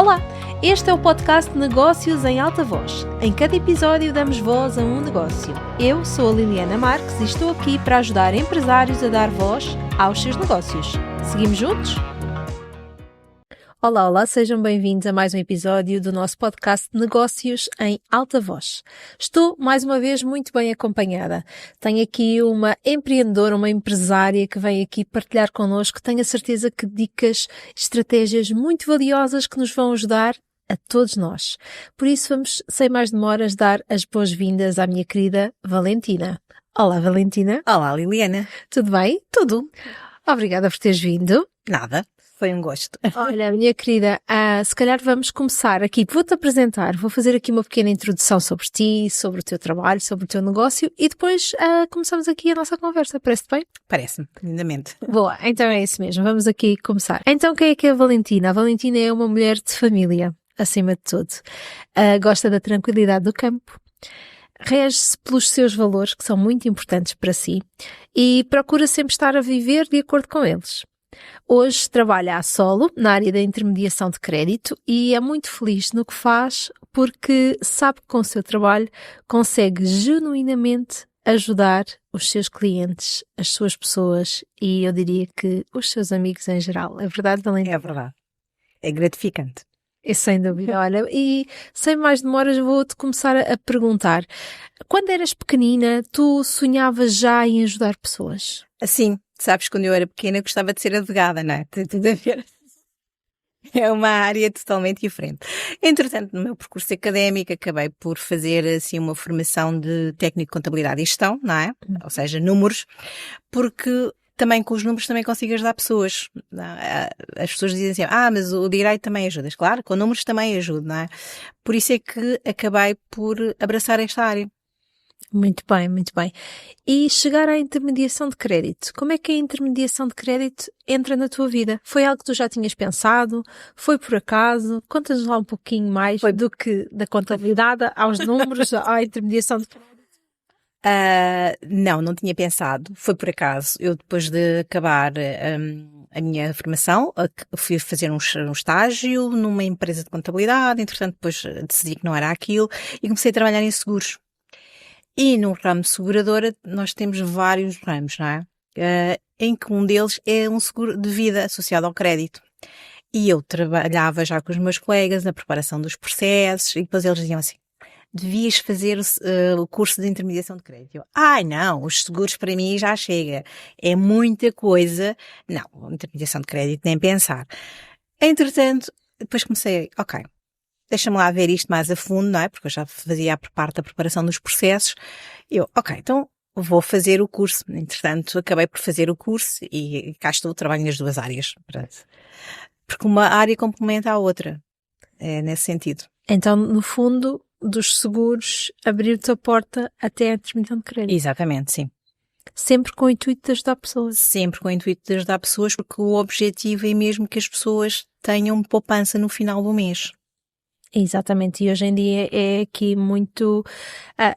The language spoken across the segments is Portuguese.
Olá, este é o podcast Negócios em Alta Voz. Em cada episódio damos voz a um negócio. Eu sou a Liliana Marques e estou aqui para ajudar empresários a dar voz aos seus negócios. Seguimos juntos? Olá, sejam bem-vindos a mais um episódio do nosso podcast Negócios em Alta Voz. Estou, mais uma vez, muito bem acompanhada. Tenho aqui uma empreendedora, uma empresária que vem aqui partilhar connosco. Tenho a certeza que dicas, estratégias muito valiosas que nos vão ajudar a todos nós. Por isso, vamos, sem mais demoras, dar as boas-vindas à minha querida Valentina. Olá, Valentina. Olá, Liliana. Tudo bem? Tudo. Obrigada por teres vindo. Nada. Foi um gosto. Olha, minha querida, se calhar vamos começar aqui. Vou-te apresentar, vou fazer aqui uma pequena introdução sobre ti, sobre o teu trabalho, sobre o teu negócio e depois começamos aqui a nossa conversa. Parece-te bem? Parece-me, lindamente. Boa, então é isso mesmo. Vamos aqui começar. Então, quem é que é a Valentina? A Valentina é uma mulher de família, acima de tudo. Gosta da tranquilidade do campo. Rege-se pelos seus valores, que são muito importantes para si, e procura sempre estar a viver de acordo com eles. Hoje trabalha a solo na área da intermediação de crédito e é muito feliz no que faz porque sabe que com o seu trabalho consegue genuinamente ajudar os seus clientes, as suas pessoas e eu diria que os seus amigos em geral. É verdade, Valentina? É verdade. É gratificante. É sem dúvida. Olha, e sem mais demoras vou-te começar a perguntar. Quando eras pequenina, tu sonhavas já em ajudar pessoas? Assim, sabes, quando eu era pequena gostava de ser advogada, não é? Tem tudo a ver. É uma área totalmente diferente. Entretanto, no meu percurso académico, acabei por fazer assim uma formação de técnico de contabilidade e gestão, não é? Ou seja, números, porque também com os números também consigo ajudar pessoas. As pessoas dizem assim, mas o direito também ajudas. Claro, com números também ajuda, não é? Por isso é que acabei por abraçar esta área. Muito bem, muito bem. E chegar à intermediação de crédito. Como é que a intermediação de crédito entra na tua vida? Foi algo que tu já tinhas pensado? Foi por acaso? Conta-nos lá um pouquinho mais do que da contabilidade aos números, à intermediação de crédito. Não tinha pensado. Foi por acaso. Eu depois de acabar a minha formação, fui fazer um estágio numa empresa de contabilidade. Entretanto, depois decidi que não era aquilo e comecei a trabalhar em seguros. E no ramo de seguradora nós temos vários ramos, não é? Em que um deles é um seguro de vida associado ao crédito. E eu trabalhava já com os meus colegas na preparação dos processos e depois eles diziam assim, devias fazer o curso de intermediação de crédito. Eu, não, os seguros para mim já chega. É muita coisa. Não, intermediação de crédito nem pensar. Entretanto, depois comecei, deixa-me lá ver isto mais a fundo, não é? Porque eu já fazia parte da preparação dos processos. Eu, então vou fazer o curso. Entretanto, acabei por fazer o curso e cá estou, trabalho nas duas áreas. Porque uma área complementa a outra. É nesse sentido. Então, no fundo, dos seguros, abriu-te a porta até a intermediação de crédito. Exatamente, sim. Sempre com o intuito de ajudar pessoas. Sempre com o intuito de ajudar pessoas, porque o objetivo é mesmo que as pessoas tenham poupança no final do mês. Exatamente, e hoje em dia é aqui muito,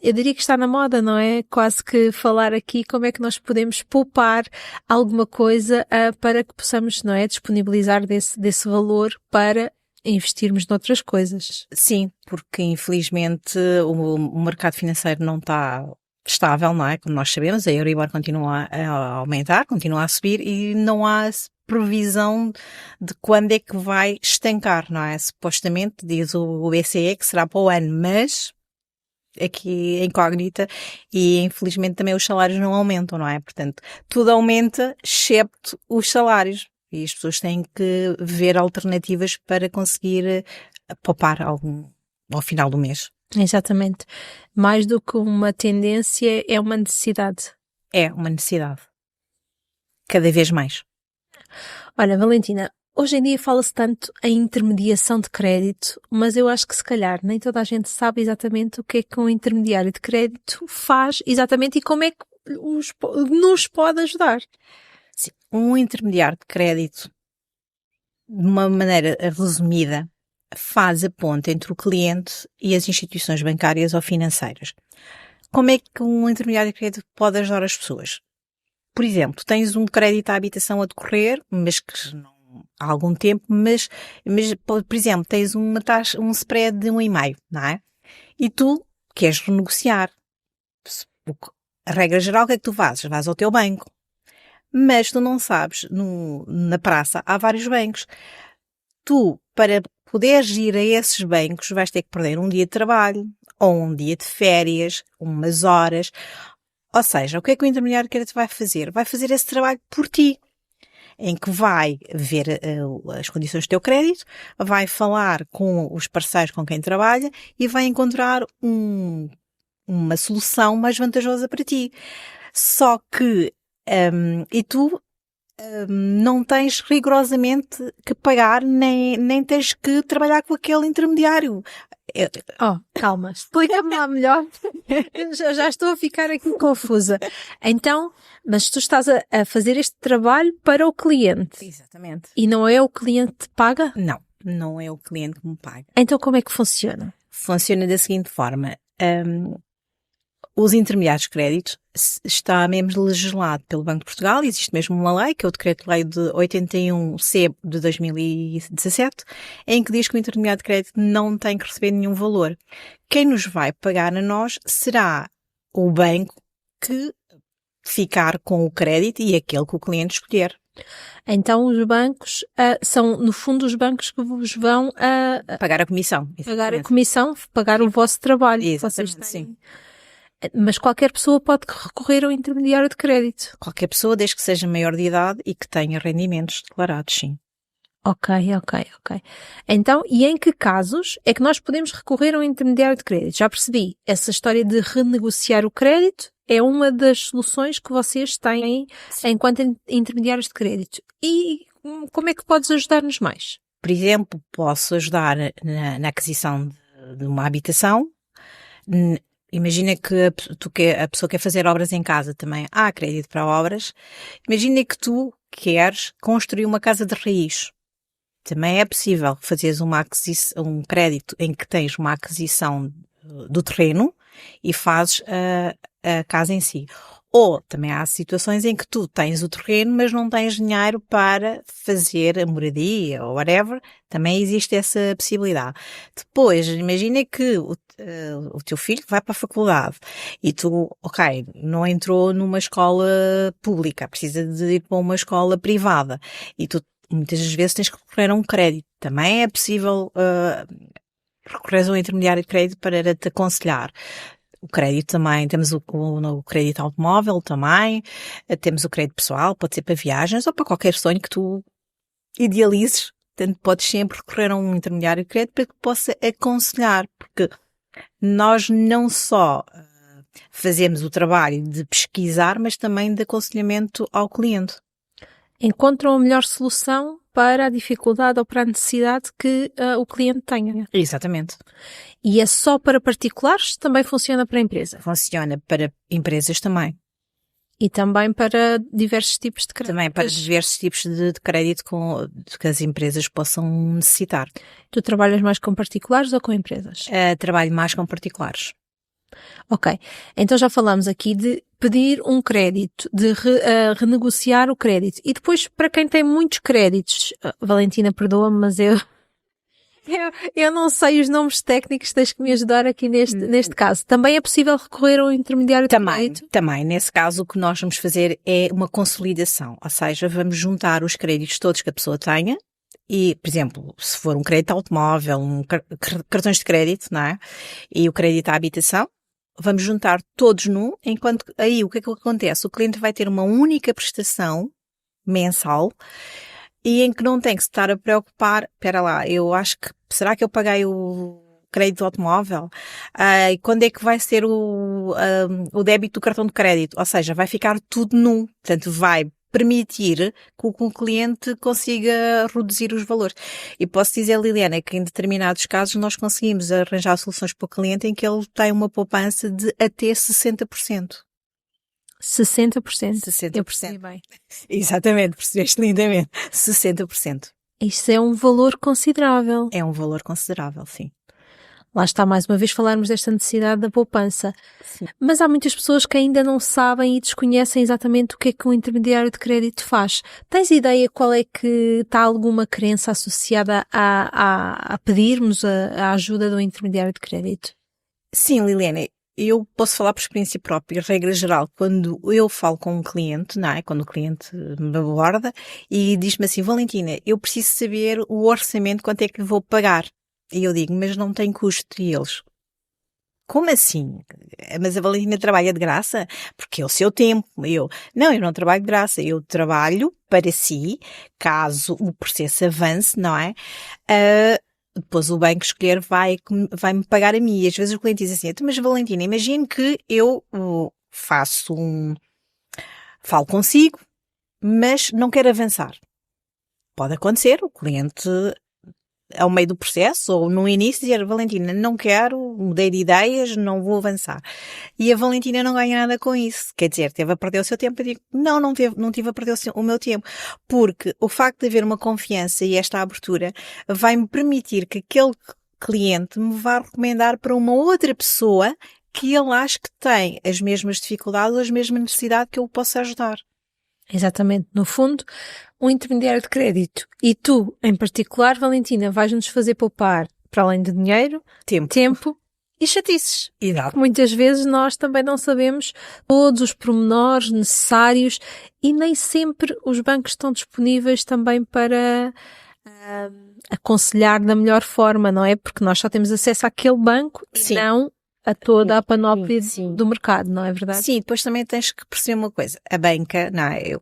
eu diria que está na moda, não é? Quase que falar aqui como é que nós podemos poupar alguma coisa para que possamos, não é? Disponibilizar desse valor para investirmos noutras coisas. Sim, porque infelizmente o mercado financeiro não está estável, não é? Como nós sabemos, a Euribor continua a aumentar, continua a subir e não há previsão de quando é que vai estancar, não é? Supostamente, diz o BCE que será para o ano, mas aqui é incógnita e infelizmente também os salários não aumentam, não é? Portanto, tudo aumenta, excepto os salários. E as pessoas têm que ver alternativas para conseguir poupar algum ao final do mês. Exatamente. Mais do que uma tendência, é uma necessidade. É uma necessidade. Cada vez mais. Olha, Valentina, hoje em dia fala-se tanto em intermediação de crédito, mas eu acho que se calhar nem toda a gente sabe exatamente o que é que um intermediário de crédito faz exatamente e como é que nos pode ajudar. Sim. Um intermediário de crédito, de uma maneira resumida, faz a ponte entre o cliente e as instituições bancárias ou financeiras. Como é que um intermediário de crédito pode ajudar as pessoas? Por exemplo, tens um crédito à habitação a decorrer, mas que há algum tempo, mas, por exemplo, tens uma taxa, um spread de 1,5, não é? E tu queres renegociar. A regra geral, o que é que tu fazes? Vais ao teu banco. Mas tu não sabes, na praça há vários bancos. Tu, para poderes ir a esses bancos, vais ter que perder um dia de trabalho, ou um dia de férias, umas horas. Ou seja, o que é que o intermediário de crédito vai fazer? Vai fazer esse trabalho por ti, em que vai ver as condições do teu crédito, vai falar com os parceiros com quem trabalha e vai encontrar uma solução mais vantajosa para ti. Só que, e tu não tens rigorosamente que pagar, nem tens que trabalhar com aquele intermediário. Calma, explica-me lá melhor. já estou a ficar aqui confusa. Então, mas tu estás a fazer este trabalho para o cliente. Exatamente. E não é o cliente que te paga? Não, não é o cliente que me paga. Então como é que funciona? Funciona da seguinte forma. Os intermediários de créditos está mesmo legislado pelo Banco de Portugal, existe mesmo uma lei, que é o Decreto-Lei de 81-C de 2017, em que diz que o intermediário de crédito não tem que receber nenhum valor. Quem nos vai pagar a nós será o banco que ficar com o crédito e aquele que o cliente escolher. Então os bancos são, no fundo, os bancos que vos vão pagar a comissão. Pagar a comissão, pagar o vosso trabalho. Exatamente, sim. Mas qualquer pessoa pode recorrer ao intermediário de crédito. Qualquer pessoa, desde que seja maior de idade e que tenha rendimentos declarados, sim. Ok. Então, e em que casos é que nós podemos recorrer ao intermediário de crédito? Já percebi, essa história de renegociar o crédito é uma das soluções que vocês têm enquanto intermediários de crédito. E como é que podes ajudar-nos mais? Por exemplo, posso ajudar na aquisição de uma habitação. Imagina que a pessoa quer fazer obras em casa também. Há crédito para obras. Imagina que tu queres construir uma casa de raiz. Também é possível fazeres um crédito em que tens uma aquisição do terreno e fazes a casa em si. Ou também há situações em que tu tens o terreno, mas não tens dinheiro para fazer a moradia ou whatever. Também existe essa possibilidade. Depois, imagina que o teu filho vai para a faculdade e tu, não entrou numa escola pública, precisa de ir para uma escola privada e tu muitas vezes tens que recorrer a um crédito. Também é possível recorrer a um intermediário de crédito para te aconselhar. O crédito também, temos o crédito automóvel também, temos o crédito pessoal, pode ser para viagens ou para qualquer sonho que tu idealizes. Portanto, podes sempre recorrer a um intermediário de crédito para que possa aconselhar, porque nós não só fazemos o trabalho de pesquisar, mas também de aconselhamento ao cliente. Encontram a melhor solução para a dificuldade ou para a necessidade que o cliente tenha. Exatamente. E é só para particulares? Também funciona para a empresa? Funciona para empresas também. E também para diversos tipos de crédito? Também para diversos tipos de crédito que as empresas possam necessitar. Tu trabalhas mais com particulares ou com empresas? Trabalho mais com particulares. Ok, então já falamos aqui de pedir um crédito, de renegociar o crédito. E depois, para quem tem muitos créditos, Valentina, perdoa-me, mas eu não sei os nomes técnicos, tens que me ajudar aqui neste caso. Também é possível recorrer ao intermediário de crédito? Também. Nesse caso, o que nós vamos fazer é uma consolidação. Ou seja, vamos juntar os créditos todos que a pessoa tenha. E, por exemplo, se for um crédito automóvel, cartões de crédito, não é? E o crédito à habitação, vamos juntar todos num, enquanto aí o que é que acontece? O cliente vai ter uma única prestação mensal e em que não tem que se estar a preocupar, espera lá, será que eu paguei o crédito do automóvel? E quando é que vai ser o débito do cartão de crédito? Ou seja, vai ficar tudo num, portanto vai permitir que o cliente consiga reduzir os valores. E posso dizer, Liliana, que em determinados casos nós conseguimos arranjar soluções para o cliente em que ele tem uma poupança de até 60%. 60%? 60%. Eu percebi bem. Exatamente, percebeste lindamente. 60%. Isso é um valor considerável. É um valor considerável, sim. Lá está, mais uma vez, falarmos desta necessidade da poupança. Sim. Mas há muitas pessoas que ainda não sabem e desconhecem exatamente o que é que um intermediário de crédito faz. Tens ideia qual é que está alguma crença associada a pedirmos a ajuda do intermediário de crédito? Sim, Liliana, eu posso falar por experiência própria. Regra geral, quando eu falo com um cliente, não é? Quando o cliente me aborda e diz-me assim, Valentina, eu preciso saber o orçamento, quanto é que lhe vou pagar. E eu digo, mas não tem custo. E eles, como assim? Mas a Valentina trabalha de graça? Porque é o seu tempo. Não, eu não trabalho de graça. Eu trabalho para si, caso o processo avance, não é? Depois o banco escolher vai-me pagar a mim. E às vezes o cliente diz assim, mas Valentina, imagine que eu falo consigo, mas não quero avançar. Pode acontecer, o cliente ao meio do processo ou no início dizer, Valentina, não quero, mudei de ideias, não vou avançar. E a Valentina não ganha nada com isso. Quer dizer, teve a perder o seu tempo. Eu digo, não tive a perder o meu tempo. Porque o facto de haver uma confiança e esta abertura vai-me permitir que aquele cliente me vá recomendar para uma outra pessoa que ele acha que tem as mesmas dificuldades ou as mesmas necessidades que eu o possa ajudar. Exatamente. No fundo, um intermediário de crédito e tu, em particular, Valentina, vais-nos fazer poupar, para além de dinheiro, tempo e chatices. Exato. Muitas vezes nós também não sabemos todos os pormenores necessários e nem sempre os bancos estão disponíveis também para aconselhar da melhor forma, não é? Porque nós só temos acesso àquele banco e não a toda a panóplia do mercado, não é verdade? Sim, depois também tens que perceber uma coisa. A banca, não é?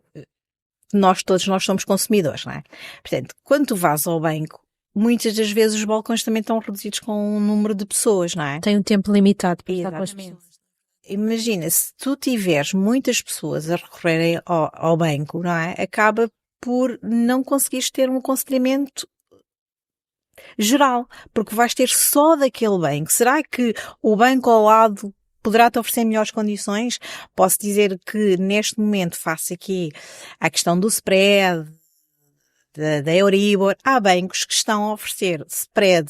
Nós somos consumidores, não é? Portanto, quando tu vais ao banco, muitas das vezes os balcões também estão reduzidos com um número de pessoas, não é? Tem um tempo limitado para estar com as pessoas. Imagina, se tu tiveres muitas pessoas a recorrerem ao banco, não é? Acaba por não conseguires ter um aconselhamento geral, porque vais ter só daquele banco. Será que o banco ao lado poderá te oferecer melhores condições? Posso dizer que neste momento, face aqui à questão do spread, da Euribor, há bancos que estão a oferecer spread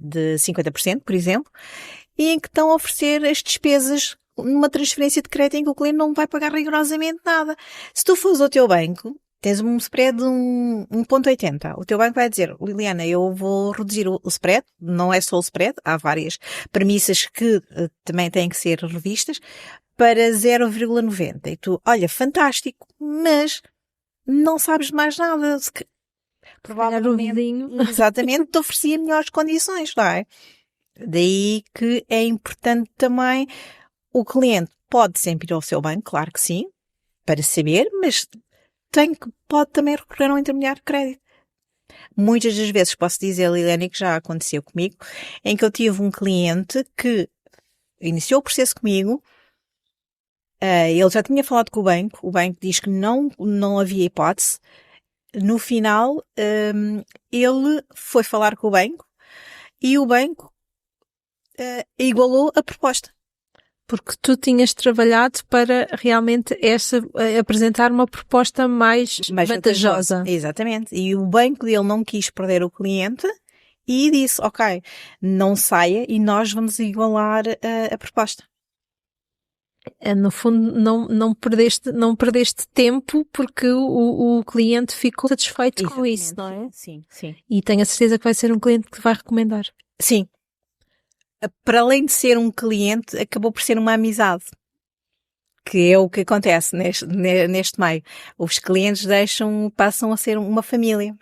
de 50%, por exemplo, e em que estão a oferecer as despesas numa transferência de crédito em que o cliente não vai pagar rigorosamente nada. Se tu fores ao teu banco, tens um spread de 1,80. O teu banco vai dizer, Liliana, eu vou reduzir o spread, não é só o spread, há várias premissas que também têm que ser revistas, para 0,90. E tu, olha, fantástico, mas não sabes mais nada. Provavelmente, exatamente, te oferecia melhores condições, não é? Daí que é importante também o cliente pode sempre ir ao seu banco, claro que sim, para saber, mas pode também recorrer a um intermediário de crédito. Muitas das vezes posso dizer, Liliane, que já aconteceu comigo, em que eu tive um cliente que iniciou o processo comigo, ele já tinha falado com o banco diz que não havia hipótese. No final, ele foi falar com o banco e o banco igualou a proposta. Porque tu tinhas trabalhado para realmente apresentar uma proposta mais vantajosa. Exatamente. E o banco dele não quis perder o cliente e disse, ok, não saia e nós vamos igualar a proposta. No fundo, não perdeste tempo porque o cliente ficou satisfeito com isso, não é? Sim. E tenho a certeza que vai ser um cliente que vai recomendar. Sim. Para além de ser um cliente, acabou por ser uma amizade. Que é o que acontece neste meio. Os clientes passam a ser uma família.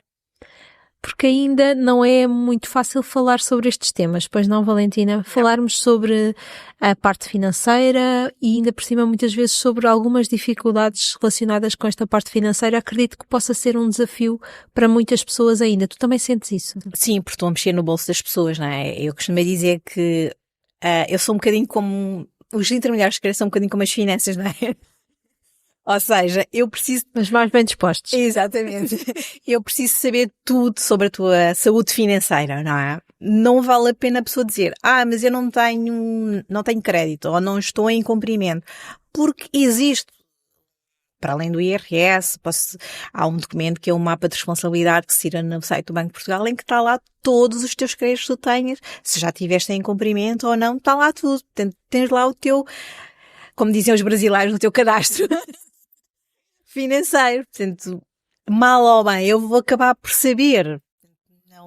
Porque ainda não é muito fácil falar sobre estes temas, pois não, Valentina? Falarmos sobre a parte financeira e ainda por cima muitas vezes sobre algumas dificuldades relacionadas com esta parte financeira, acredito que possa ser um desafio para muitas pessoas ainda. Tu também sentes isso? Sim, porque estou a mexer no bolso das pessoas, não é? Eu costumo dizer que eu sou um bocadinho como os intermediários de crédito, são um bocadinho como as finanças, não é? Ou seja, eu preciso... Mas mais bem dispostos. Exatamente. Eu preciso saber tudo sobre a tua saúde financeira, não é? Não vale a pena a pessoa dizer, mas eu não tenho crédito, ou não estou em cumprimento. Porque existe para além do IRS, há um documento que é um mapa de responsabilidade que se tira no site do Banco de Portugal, em que está lá todos os teus créditos que tu tenhas, se já tiveste em cumprimento ou não, está lá tudo. Portanto, tens lá o teu, como diziam os brasileiros, o teu cadastro financeiro. Portanto, mal ou bem, eu vou acabar por saber.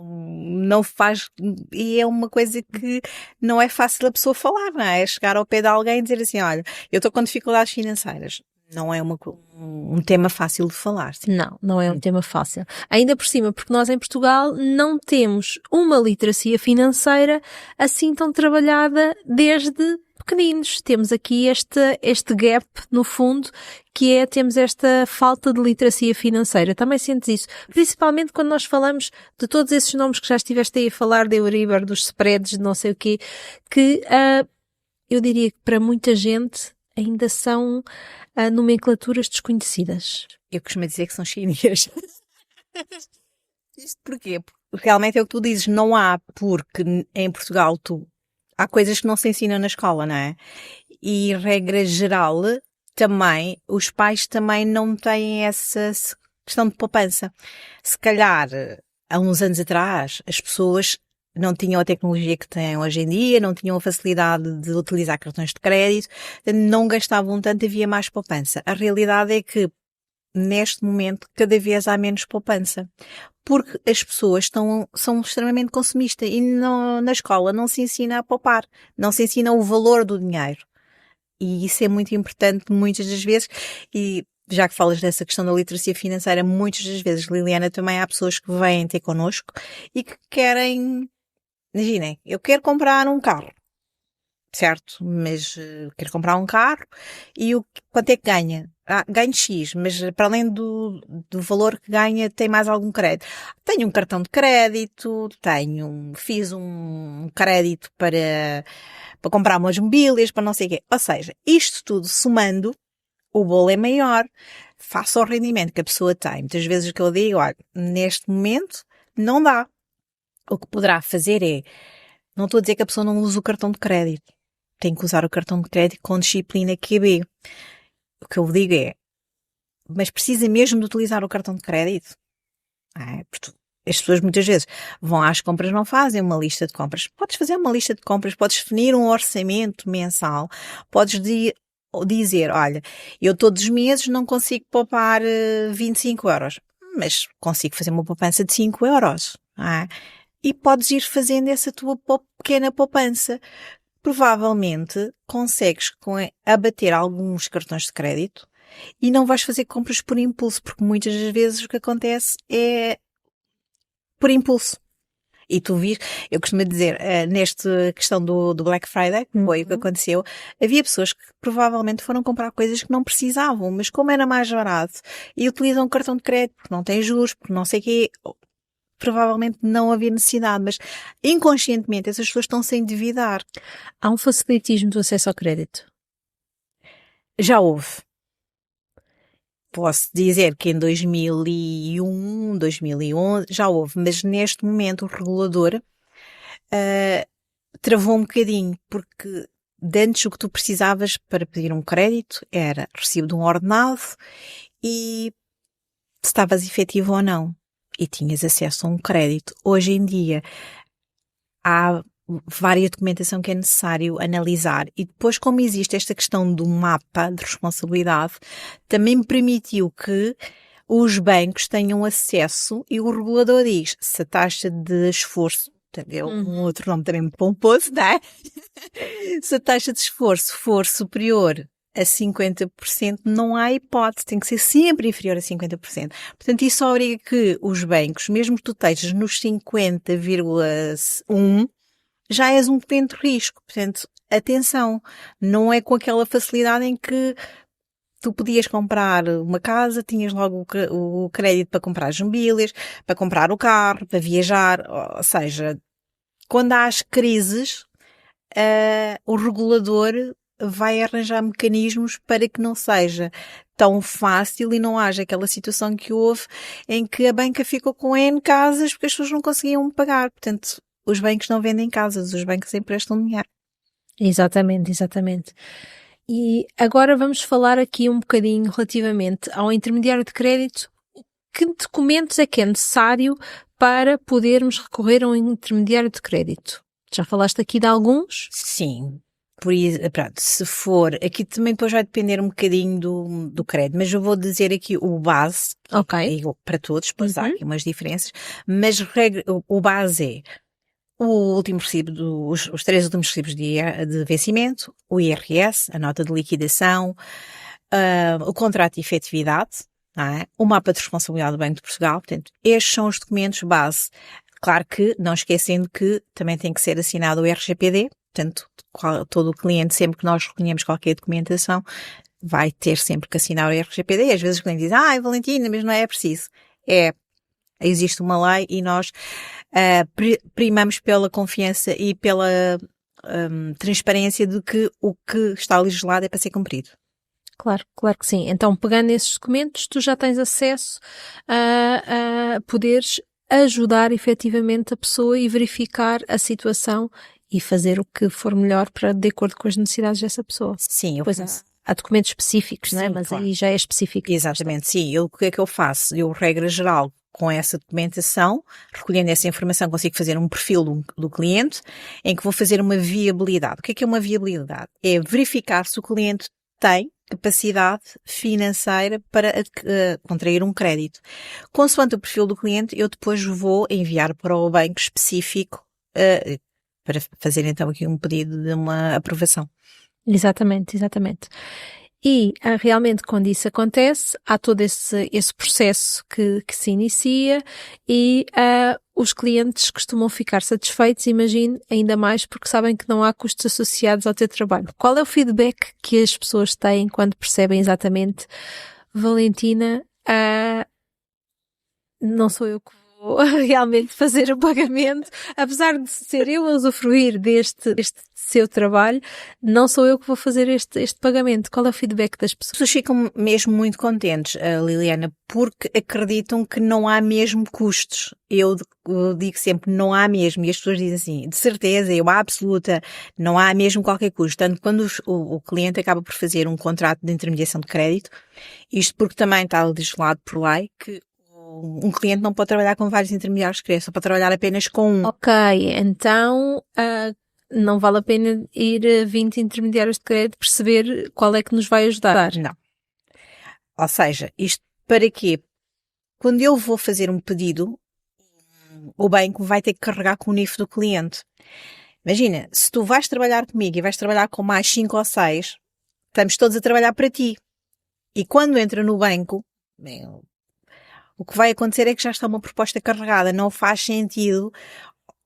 Não faz, e é uma coisa que não é fácil a pessoa falar, não é? É chegar ao pé de alguém e dizer assim, olha, eu estou com dificuldades financeiras. Não é um tema fácil de falar. Sim. Não é um tema fácil. Ainda por cima, porque nós em Portugal não temos uma literacia financeira assim tão trabalhada desde pequeninos. Temos aqui este gap, no fundo, que é, temos esta falta de literacia financeira. Também sentes isso? Principalmente quando nós falamos de todos esses nomes que já estiveste aí a falar, de Euribor, dos spreads, de não sei o quê, que eu diria que para muita gente ainda são nomenclaturas desconhecidas. Eu costumo dizer que são chineses. Isto porquê? Porque realmente é o que tu dizes, não há, porque em Portugal há coisas que não se ensinam na escola, não é? E regra geral, também, os pais também não têm essa questão de poupança. Se calhar, há uns anos atrás, as pessoas não tinham a tecnologia que têm hoje em dia, não tinham a facilidade de utilizar cartões de crédito, não gastavam tanto, havia mais poupança. A realidade é que, neste momento, cada vez há menos poupança. Porque as pessoas são extremamente consumistas e na escola não se ensina a poupar, não se ensina o valor do dinheiro. E isso é muito importante muitas das vezes, e já que falas dessa questão da literacia financeira, muitas das vezes, Liliana, também há pessoas que vêm ter connosco e que querem, imaginem, eu quero comprar um carro, certo? Mas quero comprar um carro e quanto é que ganha? Ganho X, mas para além do valor que ganha, tem mais algum crédito. Tenho um cartão de crédito, fiz um crédito para comprar umas mobílias, para não sei o quê. Ou seja, isto tudo somando, o bolo é maior, face ao rendimento que a pessoa tem. Muitas vezes o que eu digo, olha, neste momento não dá. O que poderá fazer não estou a dizer que a pessoa não usa o cartão de crédito. Tem que usar o cartão de crédito com disciplina QB. O que eu digo mas precisa mesmo de utilizar o cartão de crédito? Porque as pessoas muitas vezes vão às compras, não fazem uma lista de compras. Podes fazer uma lista de compras, podes definir um orçamento mensal, podes dizer, olha, eu todos os meses não consigo poupar 25 euros, mas consigo fazer uma poupança de 5 euros. E podes ir fazendo essa tua pequena poupança. Provavelmente consegues abater alguns cartões de crédito e não vais fazer compras por impulso, porque muitas das vezes o que acontece é por impulso. E tu vês, eu costumo dizer, nesta questão do Black Friday, que foi o que aconteceu, havia pessoas que provavelmente foram comprar coisas que não precisavam, mas como era mais barato, e utilizam o cartão de crédito, porque não tem juros, porque não sei o quê, provavelmente não havia necessidade, mas inconscientemente essas pessoas estão-se a endividar. Há um facilitismo do acesso ao crédito? Já houve. Posso dizer que em 2001, 2011 já houve, mas neste momento o regulador travou um bocadinho, porque de antes o que tu precisavas para pedir um crédito era recibo de um ordenado e se estavas efetivo ou não. E tinhas acesso a um crédito. Hoje em dia há várias documentação que é necessário analisar e depois, como existe esta questão do mapa de responsabilidade, também permitiu que os bancos tenham acesso e o regulador diz se a taxa de esforço, um outro nome também muito pomposo, não é? Se a taxa de esforço for superior a 50%, não há hipótese, tem que ser sempre inferior a 50%. Portanto, isso obriga que os bancos, mesmo que tu estejas nos 50,1%, já és um cliente de risco. Portanto, atenção, não é com aquela facilidade em que tu podias comprar uma casa, tinhas logo o crédito para comprar as mobílias, para comprar o carro, para viajar, ou seja, quando há as crises, o regulador vai arranjar mecanismos para que não seja tão fácil e não haja aquela situação que houve em que a banca ficou com N casas porque as pessoas não conseguiam pagar. Portanto, os bancos não vendem casas, os bancos emprestam dinheiro. Exatamente, exatamente. E agora vamos falar aqui um bocadinho relativamente ao intermediário de crédito. Que documentos é que é necessário para podermos recorrer a um intermediário de crédito? Já falaste aqui de alguns? Sim. Por isso, pronto, se for, aqui também depois vai depender um bocadinho do crédito, mas eu vou dizer aqui o base, Ok. é igual para todos, pois há aqui umas diferenças, mas o base é o último recibo, os 3 últimos recibos de vencimento, o IRS, a nota de liquidação, o contrato de efetividade, não é? O mapa de responsabilidade do Banco de Portugal. Portanto, estes são os documentos base. Claro que, não esquecendo que também tem que ser assinado o RGPD, portanto, todo o cliente, sempre que nós recolhemos qualquer documentação, vai ter sempre que assinar o RGPD. E às vezes o cliente diz, Valentina, mas não é preciso. Existe uma lei e nós primamos pela confiança e pela transparência de que o que está legislado é para ser cumprido. Claro que sim. Então, pegando esses documentos, tu já tens acesso a poderes ajudar efetivamente a pessoa e verificar a situação e fazer o que for melhor para de acordo com as necessidades dessa pessoa. Sim, Pois há documentos específicos, não é? Sim, Mas claro. aí já é específico. Exatamente, sim. O que é que eu faço? Eu, regra geral, com essa documentação, recolhendo essa informação, consigo fazer um perfil do cliente, em que vou fazer uma viabilidade. O que é uma viabilidade? É verificar se o cliente tem capacidade financeira para contrair um crédito. Consoante o perfil do cliente, eu depois vou enviar para o banco específico para fazer então aqui um pedido de uma aprovação. Exatamente. E realmente quando isso acontece, há todo esse processo que se inicia e os clientes costumam ficar satisfeitos, imagino, ainda mais porque sabem que não há custos associados ao teu trabalho. Qual é o feedback que as pessoas têm quando percebem exatamente, Valentina, não sou eu que vou realmente fazer o pagamento, apesar de ser eu a usufruir deste seu trabalho, não sou eu que vou fazer este pagamento. Qual é o feedback das pessoas? As pessoas ficam mesmo muito contentes, Liliana, porque acreditam que não há mesmo custos. Eu digo sempre, não há mesmo, e as pessoas dizem assim, de certeza, eu absoluta, não há mesmo qualquer custo. Tanto quando o cliente acaba por fazer um contrato de intermediação de crédito, isto porque também está legislado por lei que um cliente não pode trabalhar com vários intermediários de crédito, só pode trabalhar apenas com um. Ok, então não vale a pena ir a 20 intermediários de crédito perceber qual é que nos vai ajudar. Não. Ou seja, isto para quê? Quando eu vou fazer um pedido, o banco vai ter que carregar com o NIF do cliente. Imagina, se tu vais trabalhar comigo e vais trabalhar com mais 5 ou 6, estamos todos a trabalhar para ti. E quando entra no banco, o que vai acontecer é que já está uma proposta carregada. Não faz sentido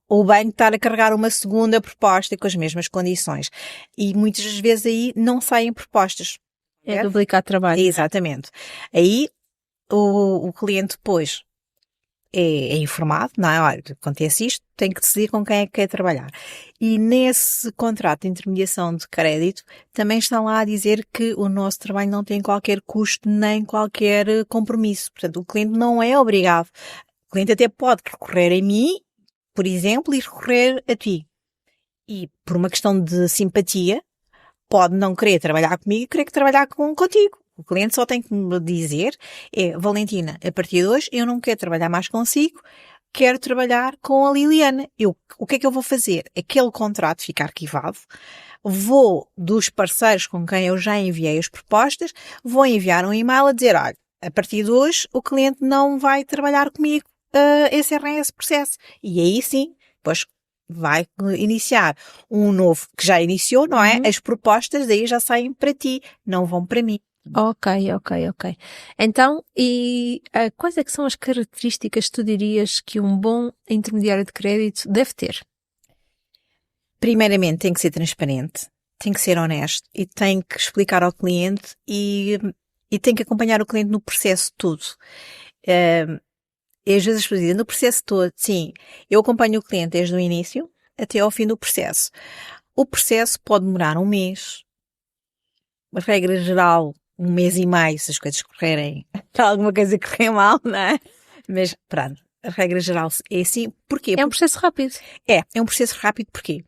o banco estar a carregar uma segunda proposta com as mesmas condições. E muitas das vezes aí não saem propostas. É duplicar trabalho. Exatamente. Aí o cliente depois é informado, não é? Olha, acontece isto, tem que decidir com quem é que quer trabalhar. E nesse contrato de intermediação de crédito também estão lá a dizer que o nosso trabalho não tem qualquer custo nem qualquer compromisso. Portanto, o cliente não é obrigado. O cliente até pode recorrer a mim, por exemplo, e recorrer a ti. E por uma questão de simpatia, pode não querer trabalhar comigo e querer trabalhar contigo. O cliente só tem que me dizer, Valentina, a partir de hoje eu não quero trabalhar mais consigo, quero trabalhar com a Liliana. O que é que eu vou fazer? Aquele contrato fica arquivado, vou dos parceiros com quem eu já enviei as propostas, vou enviar um e-mail a dizer, olha, a partir de hoje o cliente não vai trabalhar comigo, encerrem esse processo. E aí sim, depois vai iniciar um novo, que já iniciou, não é? As propostas daí já saem para ti, não vão para mim. Ok. Então, quais é que são as características que tu dirias que um bom intermediário de crédito deve ter? Primeiramente, tem que ser transparente, tem que ser honesto e tem que explicar ao cliente e tem que acompanhar o cliente no processo todo. E às vezes as pessoas dizem, no processo todo, sim, eu acompanho o cliente desde o início até ao fim do processo. O processo pode demorar um mês, a regra geral, um mês e meio, se as coisas correrem, alguma coisa correr mal, não é? Mas, pronto, a regra geral é assim. Porquê? É um processo rápido. É um processo rápido, porquê?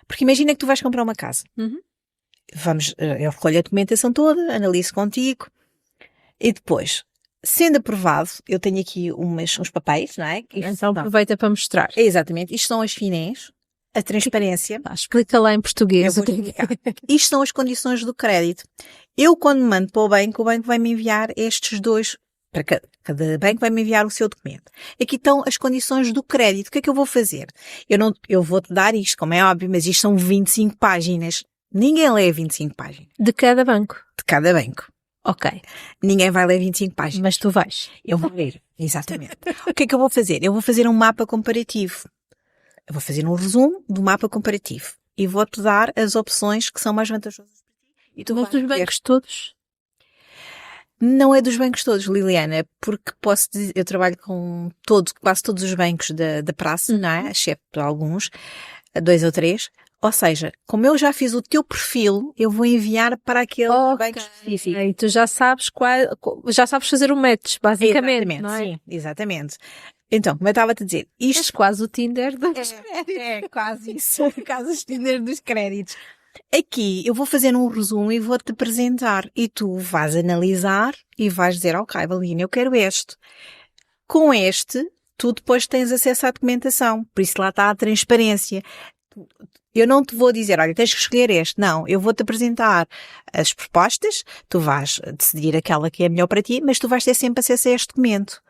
Porque imagina que tu vais comprar uma casa. eu recolho a documentação toda, analiso contigo e depois, sendo aprovado, eu tenho aqui uns papéis, não é? Então aproveita para mostrar. Exatamente, isto são as finés, a transparência. Explica lá em português. Eu vou explicar. Isto são as condições do crédito. Eu, quando mando para o banco vai-me enviar estes dois, para cada banco vai-me enviar o seu documento. Aqui estão as condições do crédito. O que é que eu vou fazer? Eu vou-te dar isto, como é óbvio, mas isto são 25 páginas. Ninguém lê 25 páginas. De cada banco? De cada banco. Ok. Ninguém vai ler 25 páginas. Mas tu vais. Eu vou ler, exatamente. O que é que eu vou fazer? Eu vou fazer um mapa comparativo. Eu vou fazer um resumo do mapa comparativo. E vou-te dar as opções que são mais vantajosas para ti. E tu Mas dos bancos todos? Não é dos bancos todos, Liliana, porque posso dizer, eu trabalho com quase todos os bancos da praça, não é? Exceto alguns, 2 ou 3. Ou seja, como eu já fiz o teu perfil, eu vou enviar para aquele banco específico. E tu já sabes já sabes fazer o match, basicamente, Exatamente, não é? sim, exatamente. Então, como eu estava-te a dizer, isto... És quase o Tinder dos créditos. É quase isso, quase o Tinder dos créditos. Aqui eu vou fazer um resumo e vou-te apresentar e tu vais analisar e vais dizer, ok, Valentina, eu quero este. Com este, tu depois tens acesso à documentação, por isso lá está a transparência. Eu não te vou dizer, olha, tens que escolher este. Não, eu vou-te apresentar as propostas, tu vais decidir aquela que é melhor para ti, mas tu vais ter sempre acesso a este documento.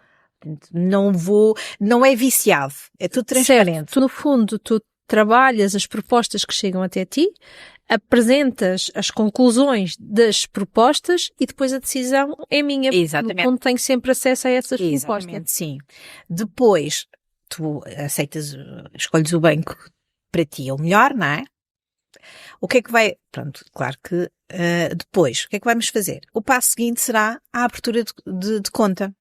Não é viciado, é tudo transparente. Certo. Tu, no fundo, tu trabalhas as propostas que chegam até ti, apresentas as conclusões das propostas e depois a decisão é minha. Exatamente. No fundo, tenho sempre acesso a essas Exatamente, propostas. sim. Depois, tu escolhes o banco para ti é o melhor, não é? O que é que vai... Pronto, claro que depois, o que é que vamos fazer? O passo seguinte será a abertura de conta.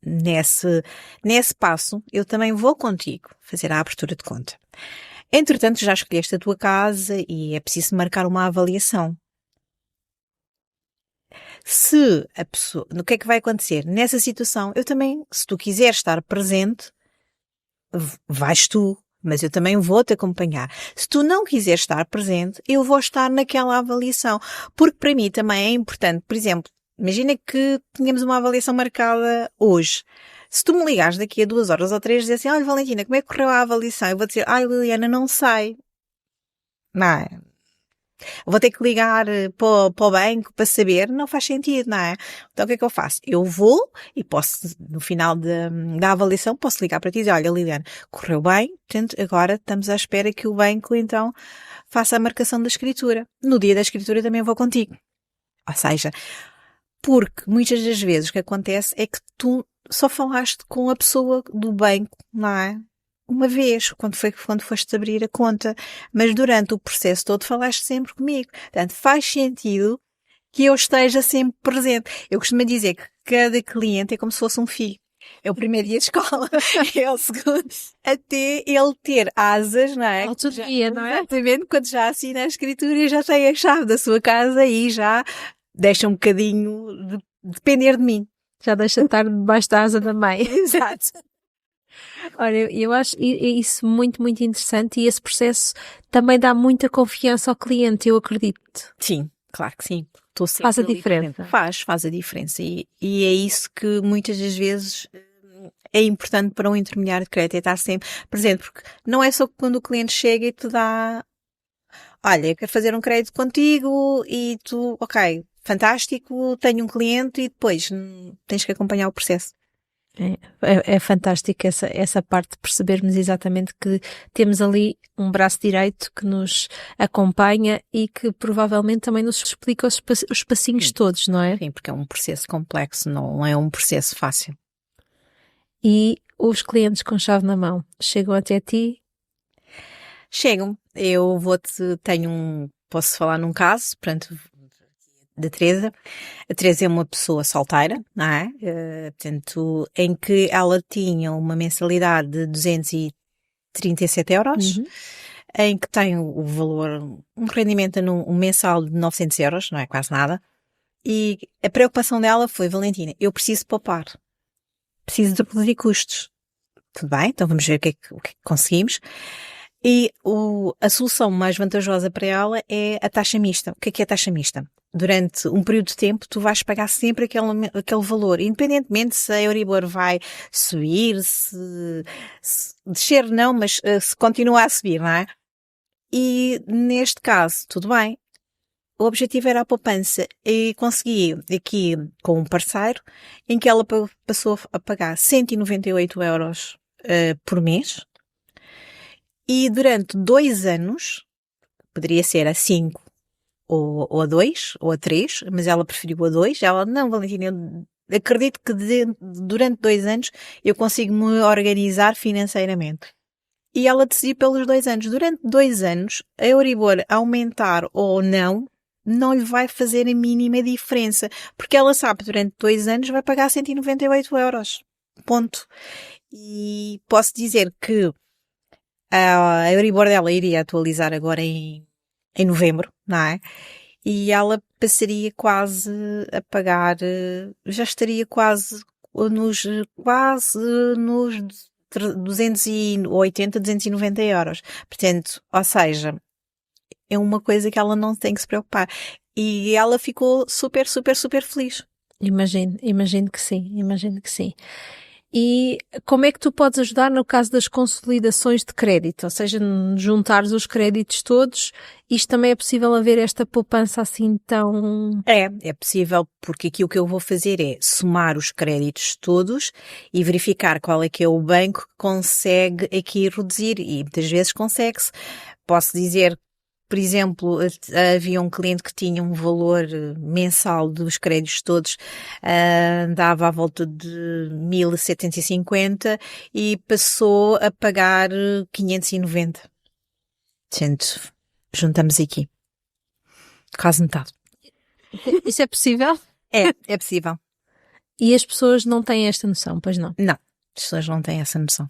Nesse passo, eu também vou contigo fazer a abertura de conta. Entretanto, já escolheste a tua casa e é preciso marcar uma avaliação. Se a pessoa... O que é que vai acontecer? Nessa situação, eu também, se tu quiseres estar presente, vais tu. Mas eu também vou-te acompanhar. Se tu não quiseres estar presente, eu vou estar naquela avaliação. Porque para mim também é importante, por exemplo, imagina que tínhamos uma avaliação marcada hoje. Se tu me ligares daqui a 2 horas ou 3 e dizer assim, olha Valentina, como é que correu a avaliação? Eu vou dizer, ai Liliana, não sei. Não é? Vou ter que ligar para o banco para saber, não faz sentido, não é? Então o que é que eu faço? Eu vou e posso, no final da avaliação, posso ligar para ti e dizer, olha Liliana, correu bem, portanto agora estamos à espera que o banco então faça a marcação da escritura. No dia da escritura também vou contigo. Ou seja, porque muitas das vezes o que acontece é que tu só falaste com a pessoa do banco, não é? Uma vez, quando foste abrir a conta, mas durante o processo todo falaste sempre comigo. Portanto, faz sentido que eu esteja sempre presente. Eu costumo dizer que cada cliente é como se fosse um filho. É o primeiro dia de escola, é o segundo, até ele ter asas, não é? Autonomia, não é? Exatamente, quando já assina a escritura e já tem a chave da sua casa e já deixa um bocadinho de depender de mim. Já deixa de estar debaixo da asa da mãe. Exato. Olha, eu acho isso muito, muito interessante e esse processo também dá muita confiança ao cliente, eu acredito. Sim, claro que sim. Faz a diferença. Faz a diferença e é isso que muitas das vezes é importante para um intermediário de crédito, é estar sempre presente, porque não é só quando o cliente chega e te dá, olha, eu quero fazer um crédito contigo e tu, ok, fantástico, tenho um cliente e depois tens que acompanhar o processo. É fantástico essa parte de percebermos exatamente que temos ali um braço direito que nos acompanha e que provavelmente também nos explica os passinhos todos, não é? Sim, porque é um processo complexo, não é um processo fácil. E os clientes com chave na mão chegam até ti? Chegam. Posso falar num caso, portanto, da Teresa. A Teresa é uma pessoa solteira, não é? Portanto, em que ela tinha uma mensalidade de 237 euros, em que tem o valor, um rendimento um mensal de 900 euros, não é quase nada. E a preocupação dela foi, Valentina, eu preciso poupar. Preciso de reduzir custos. Tudo bem, então vamos ver o que é que conseguimos. E a solução mais vantajosa para ela é a taxa mista. O que é a taxa mista? Durante um período de tempo, tu vais pagar sempre aquele valor, independentemente se a Euribor vai subir, se descer não, mas se continua a subir, não é? E neste caso, tudo bem. O objetivo era a poupança e consegui aqui com um parceiro em que ela passou a pagar 198 euros por mês e durante 2 anos, poderia ser a 5 ou a 2 ou a 3, mas ela preferiu a 2. Ela, não, Valentina, eu acredito que durante 2 anos eu consigo me organizar financeiramente. E ela decidiu pelos 2 anos. Durante 2 anos, a Euribor aumentar ou não lhe vai fazer a mínima diferença. Porque ela sabe que durante 2 anos vai pagar 198 euros. Ponto. E posso dizer que a Euribor dela iria atualizar agora em novembro, não é? E ela passaria quase a pagar, já estaria quase nos 280, 290 euros. Portanto, ou seja, é uma coisa que ela não tem que se preocupar. E ela ficou super, super, super feliz. Imagino que sim. E como é que tu podes ajudar no caso das consolidações de crédito? Ou seja, juntares os créditos todos, isto também é possível haver esta poupança assim tão... É possível, porque aqui o que eu vou fazer é somar os créditos todos e verificar qual é que é o banco que consegue aqui reduzir, e muitas vezes consegue-se. Posso dizer, por exemplo, havia um cliente que tinha um valor mensal dos créditos todos, dava à volta de 1.750 e passou a pagar 590. Portanto, juntamos aqui quase metade. Isso é possível? É possível. E as pessoas não têm esta noção, pois não? Não, as pessoas não têm essa noção.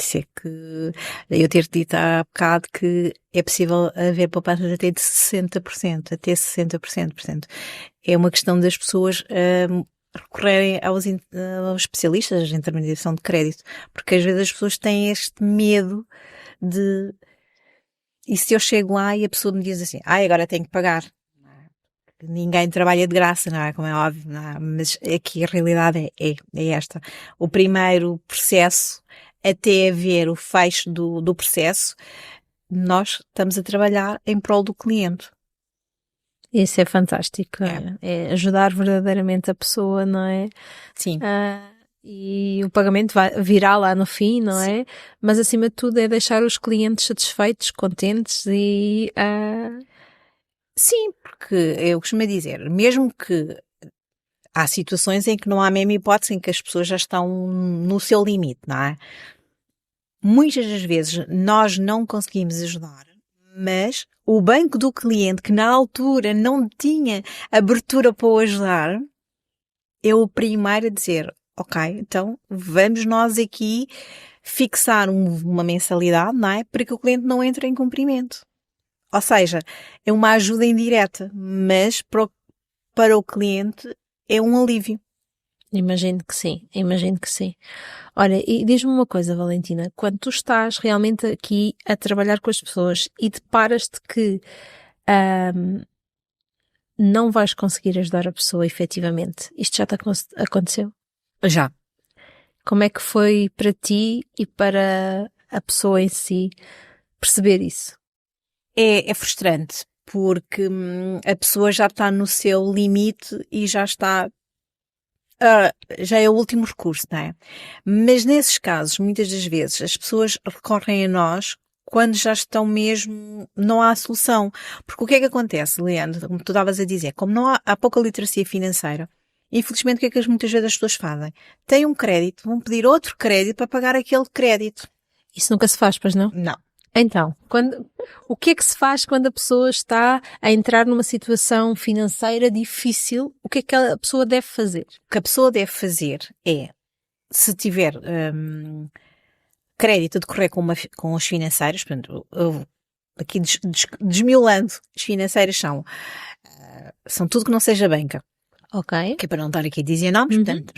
Isso é que eu ter dito há bocado que é possível haver poupanças até de 60%, até 60%. Portanto, é uma questão das pessoas recorrerem aos especialistas de intermediação de crédito, porque às vezes as pessoas têm este medo de... E se eu chego lá e a pessoa me diz assim, agora tenho que pagar. Ninguém trabalha de graça, não é? Como é óbvio, não é? Mas aqui a realidade é esta. O primeiro processo, até haver o fecho do processo, nós estamos a trabalhar em prol do cliente. Isso é fantástico. É ajudar verdadeiramente a pessoa, não é? Sim. E o pagamento virá lá no fim, não Sim. é? Mas acima de tudo é deixar os clientes satisfeitos, contentes e... Sim, porque eu costumo dizer, mesmo que há situações em que não há mesmo hipótese, em que as pessoas já estão no seu limite, não é? Muitas das vezes nós não conseguimos ajudar, mas o banco do cliente, que na altura não tinha abertura para o ajudar, é o primeiro a dizer, ok, então vamos nós aqui fixar uma mensalidade, não é? Para que o cliente não entre em cumprimento. Ou seja, é uma ajuda indireta, mas para o cliente é um alívio. Imagino que sim. Olha, e diz-me uma coisa, Valentina, quando tu estás realmente aqui a trabalhar com as pessoas e deparas-te que não vais conseguir ajudar a pessoa efetivamente, isto já te aconteceu? Já. Como é que foi para ti e para a pessoa em si perceber isso? É frustrante, porque a pessoa já está no seu limite e já está... já é o último recurso, não é? Mas nesses casos, muitas das vezes, as pessoas recorrem a nós quando já estão mesmo... Não há solução. Porque o que é que acontece, Leandro? Como tu estavas a dizer, como não há pouca literacia financeira, infelizmente o que é que muitas vezes as pessoas fazem? Têm um crédito, vão pedir outro crédito para pagar aquele crédito. Isso nunca se faz, pois não? Não. Então, o que é que se faz quando a pessoa está a entrar numa situação financeira difícil? O que é que a pessoa deve fazer? O que a pessoa deve fazer é, se tiver crédito a decorrer com os financeiros, portanto, aqui desmiolando, os financeiros são tudo que não seja banca. Ok. Que é para não estar aqui a dizer nomes, portanto,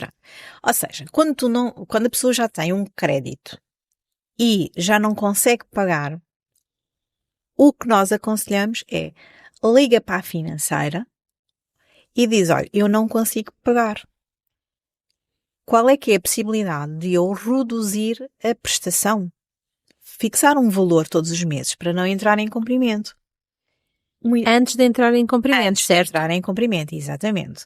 ou seja, quando a pessoa já tem um crédito e já não consegue pagar, o que nós aconselhamos é liga para a financeira e diz, olha, eu não consigo pagar. Qual é que é a possibilidade de eu reduzir a prestação? Fixar um valor todos os meses para não entrar em cumprimento. Antes de entrar em cumprimento, Antes de entrar em cumprimento, exatamente.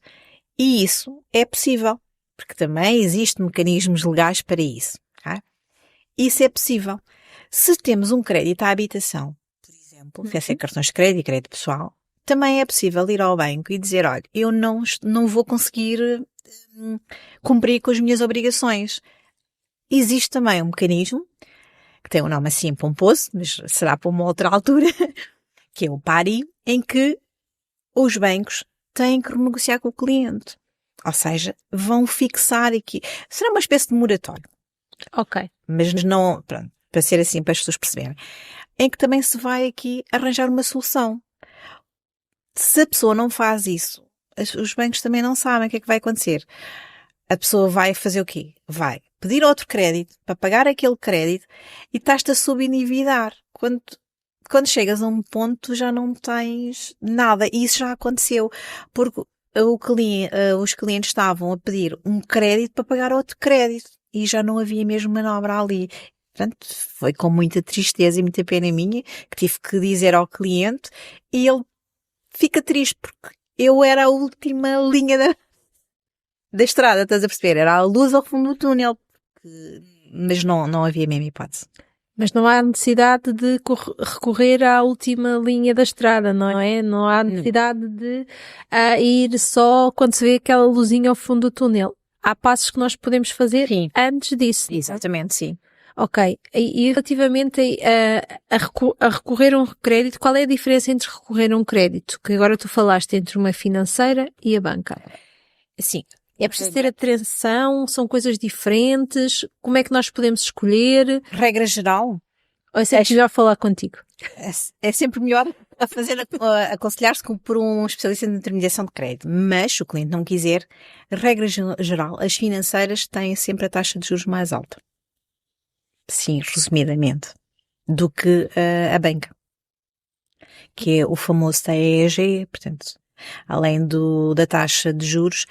E isso é possível, porque também existem mecanismos legais para isso. Okay? Isso é possível. Se temos um crédito à habitação, por exemplo, quer ser cartões de crédito e crédito pessoal, também é possível ir ao banco e dizer, olha, eu não vou conseguir cumprir com as minhas obrigações. Existe também um mecanismo, que tem um nome assim pomposo, mas será para uma outra altura, que é o PARI, em que os bancos têm que renegociar com o cliente. Ou seja, vão fixar aqui. Será uma espécie de moratório. Ok. Mas não, pronto, para ser assim, para as pessoas perceberem. Em que também se vai aqui arranjar uma solução. Se a pessoa não faz isso, os bancos também não sabem o que é que vai acontecer. A pessoa vai fazer o quê? Vai pedir outro crédito para pagar aquele crédito e estás-te a subendividar. Quando chegas a um ponto já não tens nada. E isso já aconteceu. Porque os clientes estavam a pedir um crédito para pagar outro crédito. E já não havia mesmo manobra ali. Portanto, foi com muita tristeza e muita pena minha que tive que dizer ao cliente e ele fica triste porque eu era a última linha da estrada, estás a perceber? Era a luz ao fundo do túnel. Mas não havia mesmo hipótese. Mas não há necessidade de recorrer à última linha da estrada, não é? Não há necessidade de ir só quando se vê aquela luzinha ao fundo do túnel. Há passos que nós podemos fazer antes disso. Exatamente, sim. Ok. E relativamente a recorrer a um crédito, qual é a diferença entre recorrer a um crédito? Que agora tu falaste entre uma financeira e a banca. Sim. É preciso ter atenção? São coisas diferentes? Como é que nós podemos escolher? Regra geral? Ou é sempre melhor falar contigo? É sempre melhor aconselhar-se por um especialista de intermediação de crédito. Mas, se o cliente não quiser, regra geral, as financeiras têm sempre a taxa de juros mais alta. Sim, resumidamente. Do que a banca. Que é o famoso TEG, portanto, além da taxa de juros,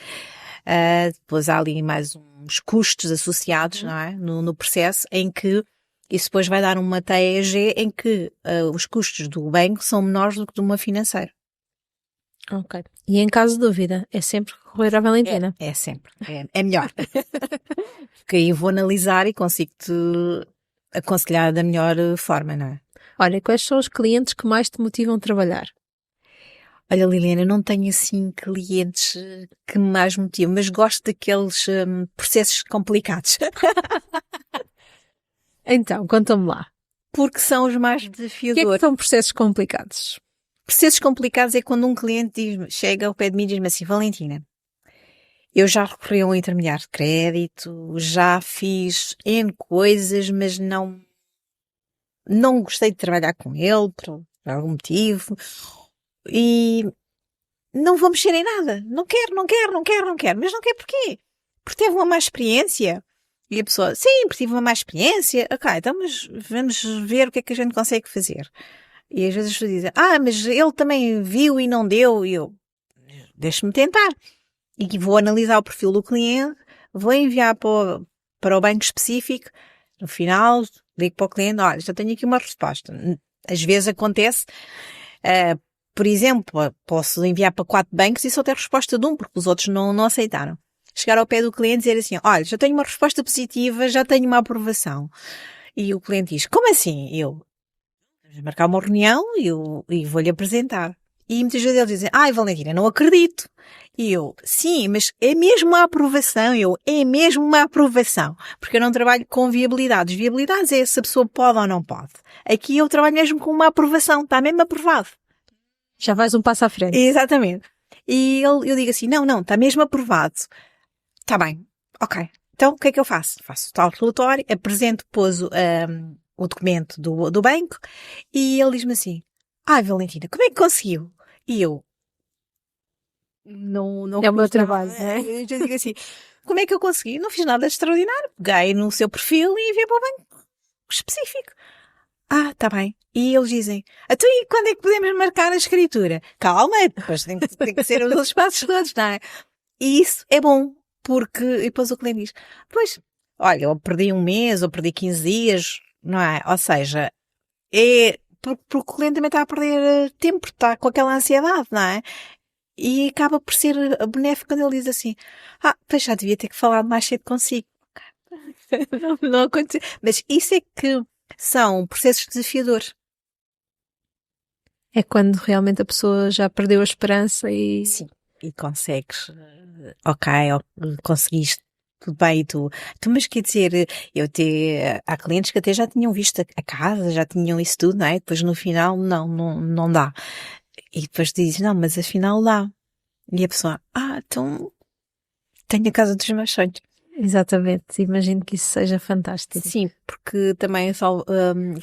depois há ali mais uns custos associados, não é? No processo, em que isso depois vai dar uma TEG em que os custos do banco são menores do que de uma financeira. Ok. E em caso de dúvida, é sempre recorrer à Valentina? É sempre. É melhor. Porque aí vou analisar e consigo-te aconselhar da melhor forma, não é? Olha, quais são os clientes que mais te motivam a trabalhar? Olha, Liliana, eu não tenho assim clientes que me mais motivam, mas gosto daqueles processos complicados. Então, conta-me lá. Porque são os mais O desafiadores. que é que são processos complicados? Processos complicados é quando um cliente chega ao pé de mim e diz-me assim, Valentina, eu já recorri a um intermediário de crédito, já fiz N coisas, mas não gostei de trabalhar com ele por algum motivo e não vou mexer em nada. Não quero. Mas não quer porquê? Porque teve uma má experiência. E a pessoa, sim, porque tive uma má experiência. Ok, então mas vamos ver o que é que a gente consegue fazer. E às vezes as pessoas dizem, mas ele também viu e não deu. E eu, deixe-me tentar. E vou analisar o perfil do cliente, vou enviar para o banco específico. No final, digo para o cliente, olha, já tenho aqui uma resposta. Às vezes acontece, por exemplo, posso enviar para 4 bancos e só ter resposta de um, porque os outros não aceitaram. Chegar ao pé do cliente e dizer assim, olha, já tenho uma resposta positiva, já tenho uma aprovação. E o cliente diz, como assim? Vamos marcar uma reunião e vou-lhe apresentar. E muitas vezes eles dizem, Valentina, não acredito. E eu, sim, mas é mesmo uma aprovação. É mesmo uma aprovação. Porque eu não trabalho com viabilidades. Viabilidades é se a pessoa pode ou não pode. Aqui eu trabalho mesmo com uma aprovação. Está mesmo aprovado. Já vais um passo à frente. Exatamente. E eu digo assim, não, está mesmo aprovado. Está bem. Ok. Então, o que é que eu faço? Faço o tal relatório, apresento depois o documento do banco e ele diz-me assim, Valentina, como é que conseguiu? E eu, não é o meu trabalho, não é? Eu já digo assim, como é que eu consegui? Não fiz nada de extraordinário. Peguei no seu perfil e enviei para o banco. específico. Tá bem. E eles dizem, então e quando é que podemos marcar a escritura? Calma, depois tem que ser os passos todos, não é? E isso é bom, porque, e depois o cliente diz, pois, olha, eu perdi um mês, ou perdi 15 dias, não é? Ou seja, porque o cliente também está a perder tempo, está com aquela ansiedade, não é? E acaba por ser benéfico quando ele diz assim, pois já devia ter que falar mais cedo consigo. Não aconteceu. Mas isso é que são processos desafiadores. É quando realmente a pessoa já perdeu a esperança e... Sim. E consegues, conseguiste, tudo bem, e tu, mas quer dizer, há clientes que até já tinham visto a casa, já tinham isso tudo, não é? Depois no final, não dá. E depois dizes, não, mas afinal dá. E a pessoa, então, tenho a casa dos meus sonhos. Exatamente, imagino que isso seja fantástico. Sim, porque também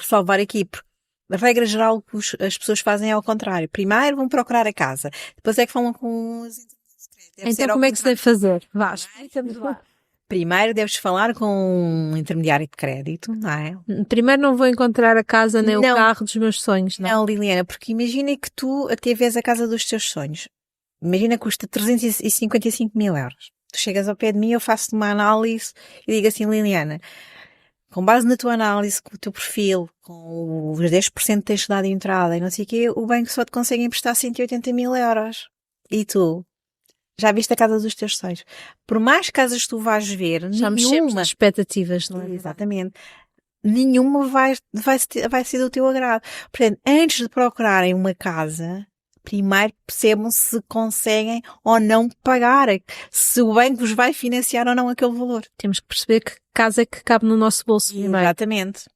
salvar aqui, porque a regra geral que as pessoas fazem é ao contrário. Primeiro vão procurar a casa, depois é que falam com os intermediários de crédito. Então como é que se deve fazer? Vá, explica-nos lá. Primeiro deves falar com um intermediário de crédito, não é? Primeiro não vou encontrar a casa nem o carro dos meus sonhos, não? Não, Liliana, porque imagina que tu até vês a casa dos teus sonhos. Imagina que custa 355 mil euros. Tu chegas ao pé de mim, eu faço uma análise e digo assim, Liliana, com base na tua análise, com o teu perfil, com os 10% que tens dado de entrada e não sei o quê, o banco só te consegue emprestar 180 mil euros. E tu? Já viste a casa dos teus sonhos? Por mais casas que tu vais ver, já mexemos nas expectativas, não é? Exatamente. Nenhuma vai ser do teu agrado. Portanto, antes de procurarem uma casa, primeiro percebam se conseguem ou não pagar, se o banco vos vai financiar ou não aquele valor. Temos que perceber que casa é que cabe no nosso bolso primeiro. Exatamente.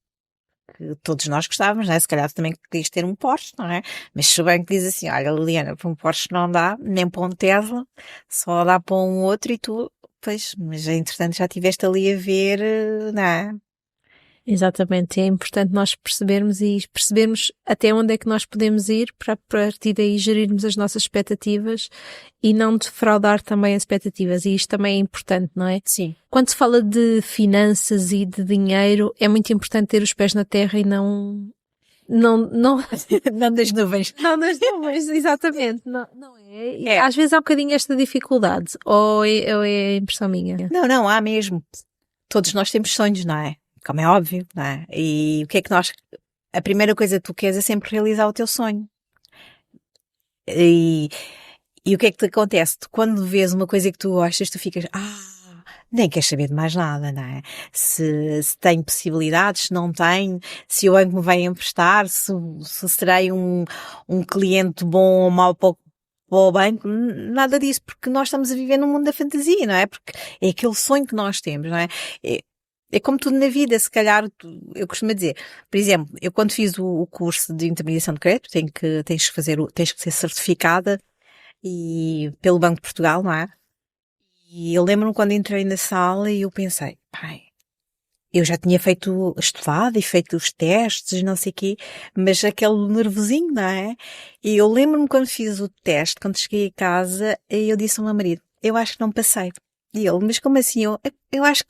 Que todos nós gostávamos, não é? Se calhar também querias ter um Porsche, não é? Mas se o banco diz assim, olha Liliana, para um Porsche não dá, nem para um Tesla, só dá para um outro e tu, pois, mas entretanto já estiveste ali a ver, não é? Exatamente, é importante nós percebermos até onde é que nós podemos ir para a partir daí gerirmos as nossas expectativas e não defraudar também as expectativas, e isto também é importante, não é? Sim. Quando se fala de finanças e de dinheiro, é muito importante ter os pés na terra e não das nuvens. Não das nuvens, exatamente. Não é? Às vezes há um bocadinho esta dificuldade, ou é impressão minha? Não, há mesmo. Todos nós temos sonhos, não é? Como é óbvio, não é? E o que é que a primeira coisa que tu queres é sempre realizar o teu sonho. E o que é que te acontece? Tu, quando vês uma coisa que tu gostas, tu ficas, nem queres saber de mais nada, não é? Se tem possibilidades, se não tem, se o banco me vai emprestar, se serei um cliente bom ou mau para o banco, nada disso, porque nós estamos a viver num mundo da fantasia, não é? Porque é aquele sonho que nós temos, não é? É como tudo na vida, se calhar, eu costumo dizer, por exemplo, eu quando fiz o curso de intermediação de crédito, tens que ser certificada pelo Banco de Portugal, não é? E eu lembro-me quando entrei na sala e eu pensei, eu já tinha estudado e feito os testes, não sei o quê, mas aquele nervosinho, não é? E eu lembro-me quando fiz o teste, quando cheguei a casa, eu disse ao meu marido, eu acho que não passei. E ele, mas como assim? Eu acho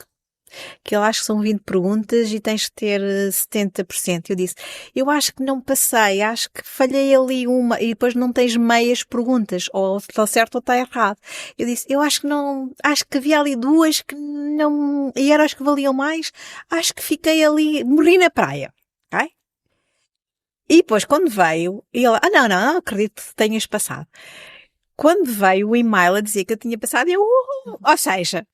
que são 20 perguntas e tens que ter 70%. Eu disse, eu acho que não passei, acho que falhei ali uma e depois não tens meias perguntas, ou está certo ou está errado. Eu disse, eu acho que não, acho que havia ali duas que não, e eram as que valiam mais, acho que fiquei ali, morri na praia. Ok? E depois quando veio, ele, não, acredito que tenhas passado. Quando veio o e-mail a dizer que eu tinha passado, ou seja,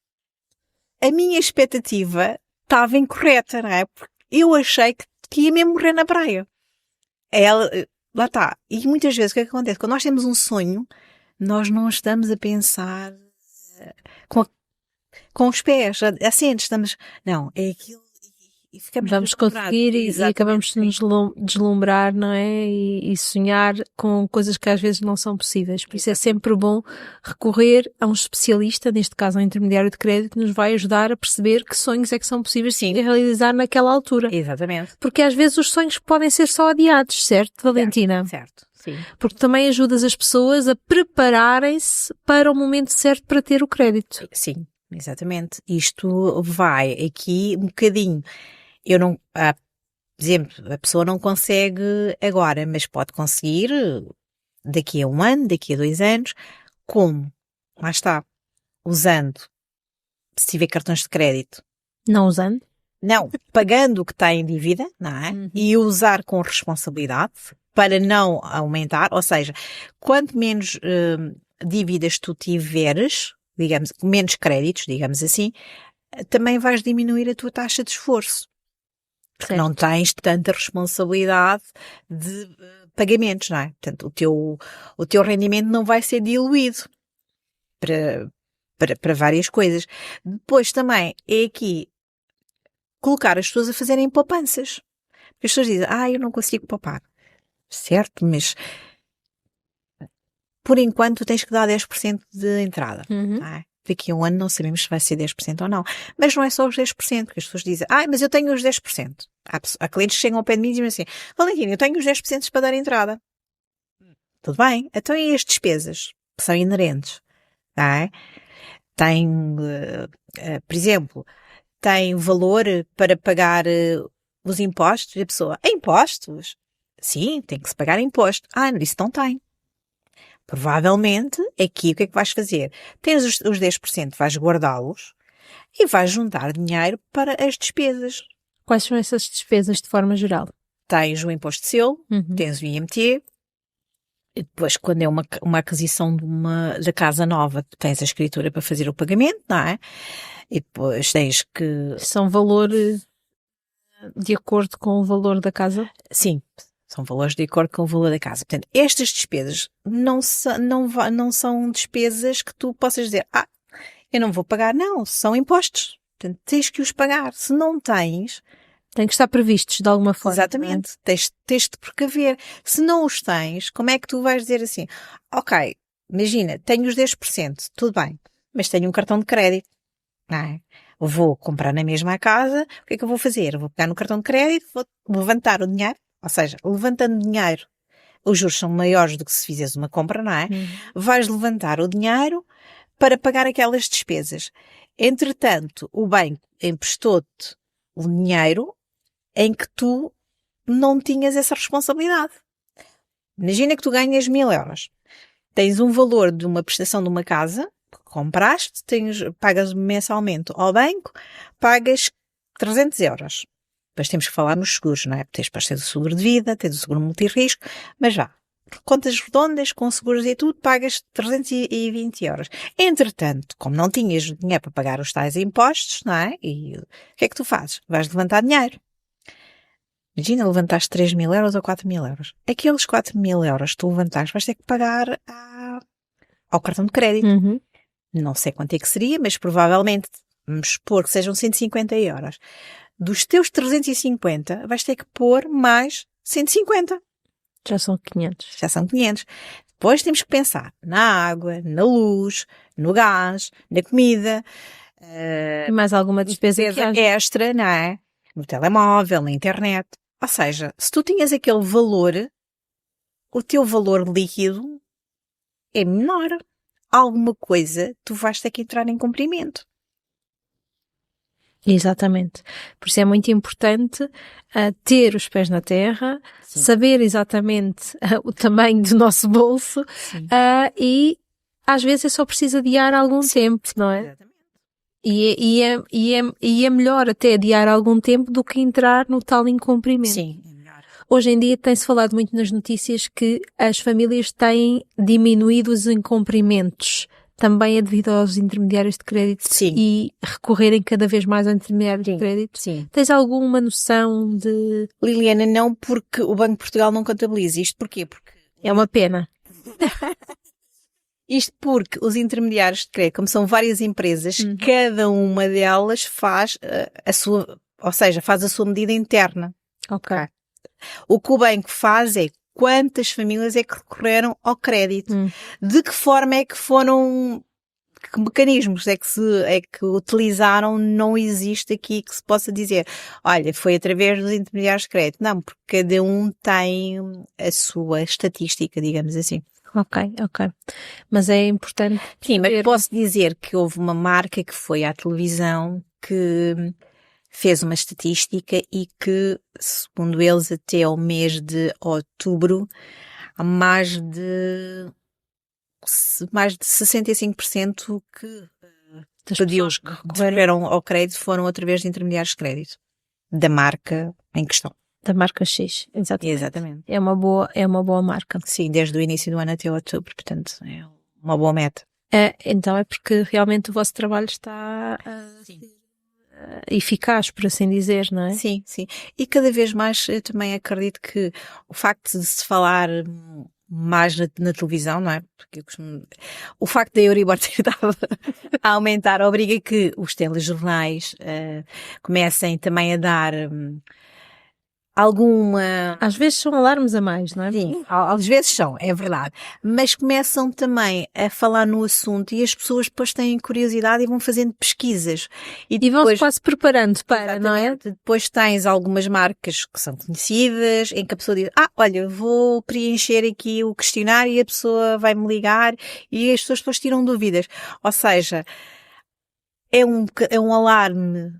a minha expectativa estava incorreta, não é? Porque eu achei que ia mesmo morrer na praia. Lá está. E muitas vezes o que é que acontece? Quando nós temos um sonho, nós não estamos a pensar com os pés, assentes, não, é aquilo. E vamos conseguir e acabamos de nos deslumbrar, não é? E sonhar com coisas que às vezes não são possíveis. Por isso é sempre bom recorrer a um especialista, neste caso a um intermediário de crédito, que nos vai ajudar a perceber que sonhos é que são possíveis de realizar naquela altura. Exatamente. Porque às vezes os sonhos podem ser só adiados, certo, Valentina? Certo. Sim. Porque também ajudas as pessoas a prepararem-se para o momento certo para ter o crédito. Sim, exatamente. Isto vai aqui um bocadinho. Eu não, Por exemplo, a pessoa não consegue agora, mas pode conseguir daqui a 1 ano, daqui a 2 anos. Como? Lá está. Usando, se tiver cartões de crédito. Não usando? Não, pagando o que está em dívida, não é? E usar com responsabilidade para não aumentar. Ou seja, quanto menos dívidas tu tiveres, digamos, menos créditos, digamos assim, também vais diminuir a tua taxa de esforço. Porque Certo. não tens tanta responsabilidade de pagamentos, não é? Portanto, o teu rendimento não vai ser diluído para várias coisas. Depois também é aqui colocar as pessoas a fazerem poupanças. Porque as pessoas dizem, eu não consigo poupar. Certo, mas por enquanto tens que dar 10% de entrada. Não é? Daqui a 1 ano não sabemos se vai ser 10% ou não. Mas não é só os 10%, porque as pessoas dizem, mas eu tenho os 10%. Há clientes que chegam ao pé de mim e dizem assim, Valentina, eu tenho os 10% para dar entrada. Tudo bem, então e as despesas? Que são inerentes. Não é? Tem, por exemplo, tem valor para pagar os impostos? E a pessoa, impostos? Sim, tem que se pagar imposto. Isso não tem. Provavelmente, aqui o que é que vais fazer? Tens os 10%, vais guardá-los e vais juntar dinheiro para as despesas. Quais são essas despesas de forma geral? Tens o imposto de selo, tens o IMT, e depois quando é uma aquisição da casa nova, tens a escritura para fazer o pagamento, não é? E depois tens que... São valores de acordo com o valor da casa? Sim, são valores de acordo com o valor da casa. Portanto, estas despesas não são despesas que tu possas dizer, eu não vou pagar. Não, são impostos. Portanto, tens que os pagar. Se não tens... Tem que estar previstos de alguma forma. Exatamente. Tens de precaver. Se não os tens, como é que tu vais dizer assim, ok, imagina, tenho os 10%, tudo bem, mas tenho um cartão de crédito. Não é? Vou comprar na mesma casa, o que é que eu vou fazer? Vou pegar no cartão de crédito, vou levantar o dinheiro, ou seja, levantando dinheiro, os juros são maiores do que se fizeres uma compra, não é? Vais levantar o dinheiro para pagar aquelas despesas. Entretanto, o banco emprestou-te o dinheiro em que tu não tinhas essa responsabilidade. Imagina que tu ganhas 1.000 euros. Tens um valor de uma prestação de uma casa, compraste, pagas mensalmente ao banco, pagas 300 euros. Depois temos que falar nos seguros, não é? Tens o seguro de vida, tens o seguro multirrisco, mas contas redondas, com seguros e tudo, pagas 320 euros. Entretanto, como não tinhas dinheiro para pagar os tais impostos, não é? E o que é que tu fazes? Vais levantar dinheiro. Imagina, levantaste 3.000 euros ou 4.000 euros. Aqueles 4.000 euros que tu levantaste vais ter que pagar ao cartão de crédito. Não sei quanto é que seria, mas provavelmente, vamos supor que sejam 150 euros. Dos teus 350, vais ter que pôr mais 150. Já são 500. Já são 500. Depois temos que pensar na água, na luz, no gás, na comida. E mais alguma despesa extra, não é? No telemóvel, na internet. Ou seja, se tu tinhas aquele valor, o teu valor líquido é menor. Alguma coisa tu vais ter que entrar em cumprimento. Exatamente. Por isso é muito importante ter os pés na terra, saber exatamente o tamanho do nosso bolso e às vezes é só preciso adiar algum tempo, não é? Exatamente. E é melhor até adiar algum tempo do que entrar no tal incumprimento. Sim, é melhor. Hoje em dia tem-se falado muito nas notícias que as famílias têm diminuído os incumprimentos. Também é devido aos intermediários de crédito e recorrerem cada vez mais aos intermediários de crédito. Sim. Tens alguma noção de... Liliana, não, porque o Banco de Portugal não contabiliza. Isto porquê? Porque é uma pena. Isto porque os intermediários de crédito, como são várias empresas, cada uma delas faz faz a sua medida interna. Ok. O que o banco faz é quantas famílias é que recorreram ao crédito, de que forma é que foram, que mecanismos é que utilizaram, não existe aqui que se possa dizer, olha, foi através dos intermediários de crédito. Não, porque cada um tem a sua estatística, digamos assim. Ok. Mas é importante... Sim, mas posso dizer que houve uma marca que foi à televisão que fez uma estatística e que, segundo eles, até ao mês de outubro, há mais de 65% que Das pediu pessoas que recorreram ao crédito foram através de intermediários de crédito da marca em questão. da marca X, exatamente. Exatamente. É uma boa marca. Sim, desde o início do ano até outubro, portanto, é uma boa meta. Então é porque realmente o vosso trabalho está eficaz, por assim dizer, não é? Sim, sim. E cada vez mais eu também acredito que o facto de se falar mais na televisão, não é? Porque o facto da Euribor ter estado a aumentar obriga que os telejornais comecem também a dar alguma... Às vezes são alarmes a mais, não é? Sim, às vezes são, é verdade. Mas começam também a falar no assunto e as pessoas depois têm curiosidade e vão fazendo pesquisas. E vão-se quase preparando para, não é? Depois tens algumas marcas que são conhecidas, em que a pessoa diz, olha, vou preencher aqui o questionário e a pessoa vai-me ligar e as pessoas depois tiram dúvidas. Ou seja, é um alarme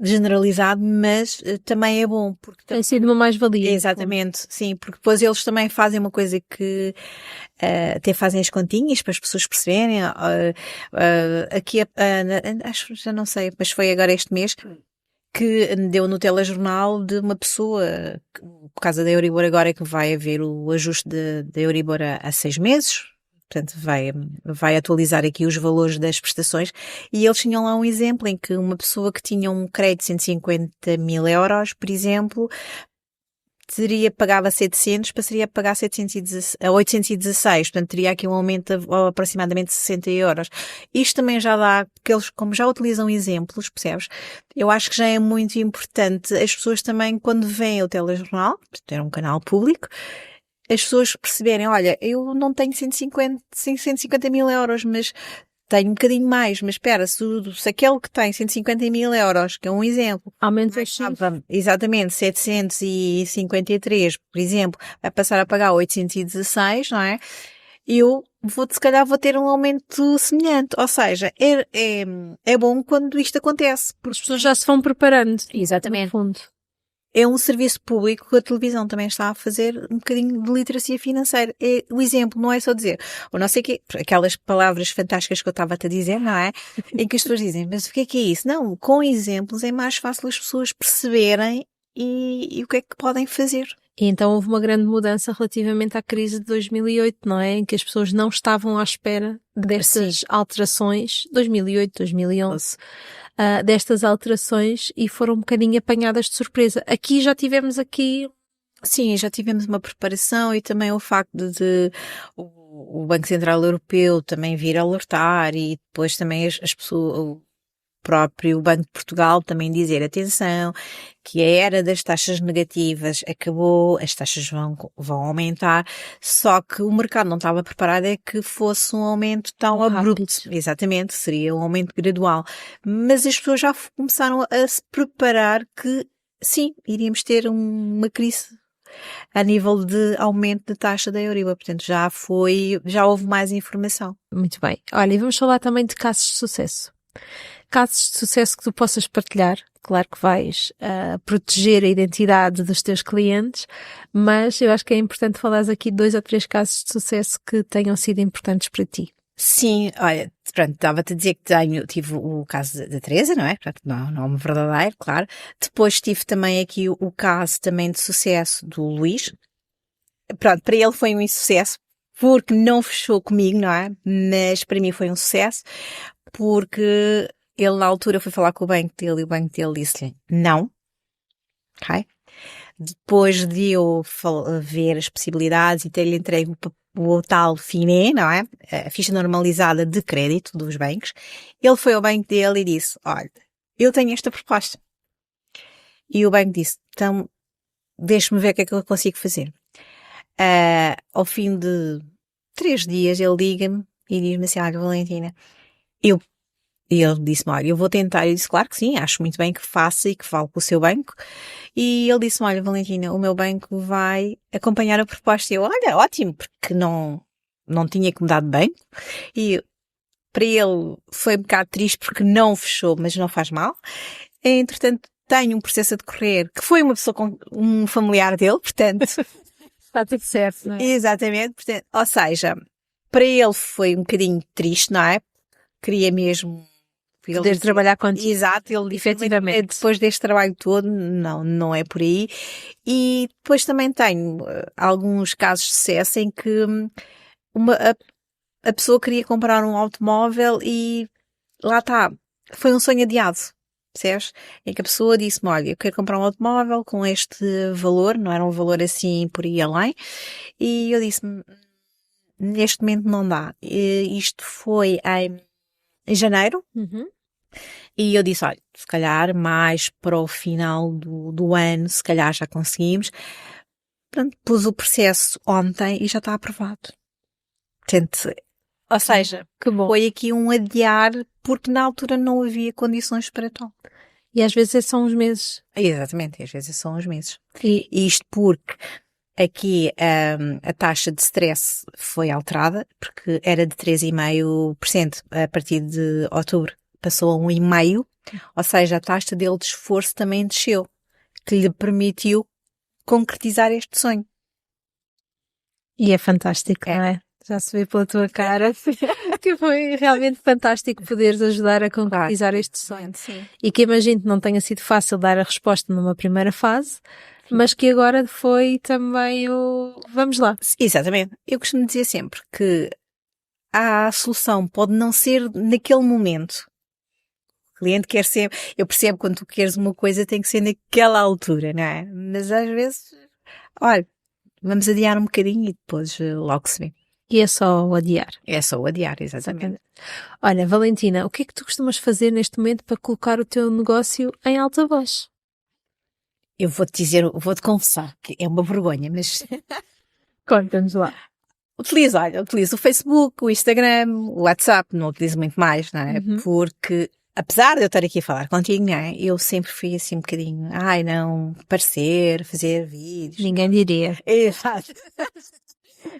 generalizado, mas também é bom. Porque Tem sido uma mais-valia. Exatamente, sim, porque depois eles também fazem uma coisa que até fazem as continhas para as pessoas perceberem. Aqui, acho que já não sei, mas foi agora este mês que deu no telejornal de uma pessoa, por causa da Euribor agora é que vai haver o ajuste da Euribor a 6 meses. Portanto, vai atualizar aqui os valores das prestações e eles tinham lá um exemplo em que uma pessoa que tinha um crédito de 150 mil euros, por exemplo, pagava 700, passaria a pagar 816, portanto teria aqui um aumento de aproximadamente 60 euros. Isto também já dá, porque eles, como já utilizam exemplos, percebes? Eu acho que já é muito importante as pessoas também, quando veem o telejornal, ter um canal público, as pessoas perceberem, olha, eu não tenho 150 mil euros, mas tenho um bocadinho mais, mas espera, se aquele que tem 150 mil euros, que é um exemplo, aumenta exatamente 753, por exemplo, vai passar a pagar 816, não é? Eu se calhar vou ter um aumento semelhante, ou seja, é bom quando isto acontece. Porque as pessoas já se vão preparando. Exatamente. No fundo. É um serviço público que a televisão também está a fazer um bocadinho de literacia financeira. O exemplo não é só dizer, ou não sei o quê, aquelas palavras fantásticas que eu estava-te a dizer, não é? Em que as pessoas dizem, mas o que é isso? Não, com exemplos é mais fácil as pessoas perceberem e o que é que podem fazer. E então houve uma grande mudança relativamente à crise de 2008, não é? Em que as pessoas não estavam à espera destas alterações, 2008, 2011, destas alterações e foram um bocadinho apanhadas de surpresa. Aqui já tivemos Sim, já tivemos uma preparação e também o facto de o Banco Central Europeu também vir alertar e depois também as pessoas, próprio Banco de Portugal também dizer, atenção, que a era das taxas negativas acabou, as taxas vão aumentar, só que o mercado não estava preparado é que fosse um aumento tão abrupto. Exatamente, seria um aumento gradual. Mas as pessoas já começaram a se preparar que, sim, iríamos ter uma crise a nível de aumento de taxa da Euribor. Portanto, já houve mais informação. Muito bem. Olha, e vamos falar também de casos de sucesso. Casos de sucesso que tu possas partilhar. Claro que vais proteger a identidade dos teus clientes, mas eu acho que é importante falares aqui de 2 ou 3 casos de sucesso que tenham sido importantes para ti. Sim, olha, pronto, estava-te a dizer que tive o caso da Teresa, não é? Portanto, nome verdadeiro, claro. Depois tive também aqui o caso também de sucesso do Luís. Pronto, para ele foi um insucesso, porque não fechou comigo, não é? Mas para mim foi um sucesso, porque ele na altura foi falar com o banco dele e o banco dele disse-lhe não, ok? Depois de eu ver as possibilidades e ter-lhe entregue o tal FINE, não é? A ficha normalizada de crédito dos bancos, ele foi ao banco dele e disse, olha, eu tenho esta proposta. E o banco disse, então, deixe-me ver o que é que eu consigo fazer. Ao fim de 3 dias, ele liga-me e diz-me assim, olha, Valentina, e ele disse-me, olha, eu vou tentar. Eu disse, claro que sim, acho muito bem que faça e que fale com o seu banco. E ele disse-me, olha, Valentina, o meu banco vai acompanhar a proposta. E eu, olha, ótimo, porque não tinha que mudar de banco. E para ele foi um bocado triste porque não fechou, mas não faz mal. Entretanto, tem um processo a decorrer, que foi uma pessoa com um familiar dele, portanto... Está tudo certo, não é? Exatamente, portanto, ou seja, para ele foi um bocadinho triste, não é? Queria mesmo... Poder trabalhar contigo. Exato, ele disse, efetivamente. depois deste trabalho todo, não é por aí. E depois também tenho alguns casos de sucesso em que a pessoa queria comprar um automóvel e lá está, foi um sonho adiado, percebes? Em que a pessoa disse-me, olha, eu quero comprar um automóvel com este valor, não era um valor assim por aí além, e eu disse-me, neste momento não dá. E isto foi em janeiro, e eu disse, olha, se calhar mais para o final do ano, se calhar já conseguimos. Pronto, pus o processo ontem e já está aprovado. Portanto, ou seja, que bom. foi aqui um adiar, porque na altura não havia condições para tal. E às vezes são uns meses. Exatamente, às vezes são uns meses. E Isto porque aqui a taxa de stress foi alterada, porque era de 3,5%, a partir de outubro passou a 1,5%, ou seja, a taxa dele de esforço também desceu, que lhe permitiu concretizar este sonho. é fantástico, não é? Já se vê pela tua cara que foi realmente fantástico poderes ajudar a concretizar este sonho. Sim. E que imagino que não tenha sido fácil dar a resposta numa primeira fase, mas que agora foi também o vamos lá. Exatamente. Eu costumo dizer sempre que a solução pode não ser naquele momento. O cliente quer sempre, eu percebo quando tu queres uma coisa tem que ser naquela altura, não é? Mas às vezes, olha, vamos adiar um bocadinho e depois logo se vê. E é só o adiar. É só o adiar, exatamente. Olha, Valentina, o que é que tu costumas fazer neste momento para colocar o teu negócio em alta voz? Eu vou-te dizer, vou-te confessar que é uma vergonha, mas Conta-nos lá. utilizo o Facebook, o Instagram, o WhatsApp, não utilizo muito mais, não é? Porque, apesar de eu estar aqui a falar contigo, não é? Eu sempre fui assim um bocadinho, não, parecer, fazer vídeos. Ninguém diria. Exato.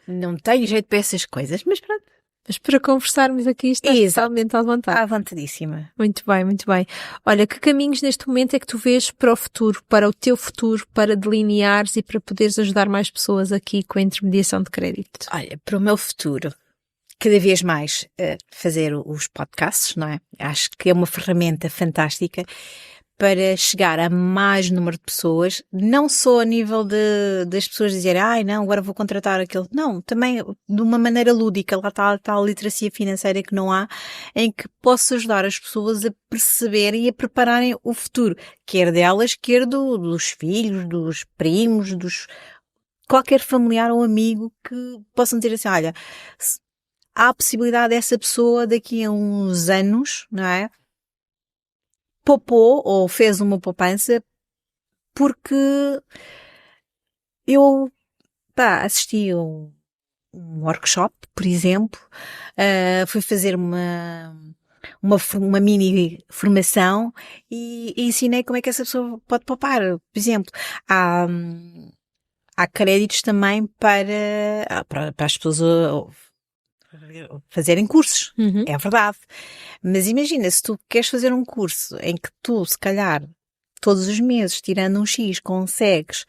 Não tenho jeito para essas coisas, mas pronto. Mas para conversarmos aqui estás totalmente à vontade. À vontadíssima. Muito bem, muito bem. Olha, que caminhos neste momento é que tu vês para o futuro, para o teu futuro, para delineares e para poderes ajudar mais pessoas aqui com a intermediação de crédito? Olha, para o meu futuro, cada vez mais fazer os podcasts, não é? Acho que é uma ferramenta fantástica para chegar a mais número de pessoas, não só a nível das pessoas dizerem, não, agora vou contratar aquele. Não, também de uma maneira lúdica, lá está a literacia financeira que não há, em que posso ajudar as pessoas a perceberem e a prepararem o futuro, quer delas, quer dos filhos, dos primos, qualquer familiar ou amigo que possam dizer assim, olha, há a possibilidade dessa pessoa daqui a uns anos, não é? Poupou ou fez uma poupança porque eu assisti a um workshop, por exemplo, fui fazer uma mini formação e ensinei como é que essa pessoa pode poupar. Por exemplo, há créditos também para as pessoas fazerem cursos, é verdade. Mas imagina, se tu queres fazer um curso em que tu, se calhar, todos os meses, tirando um X, consegues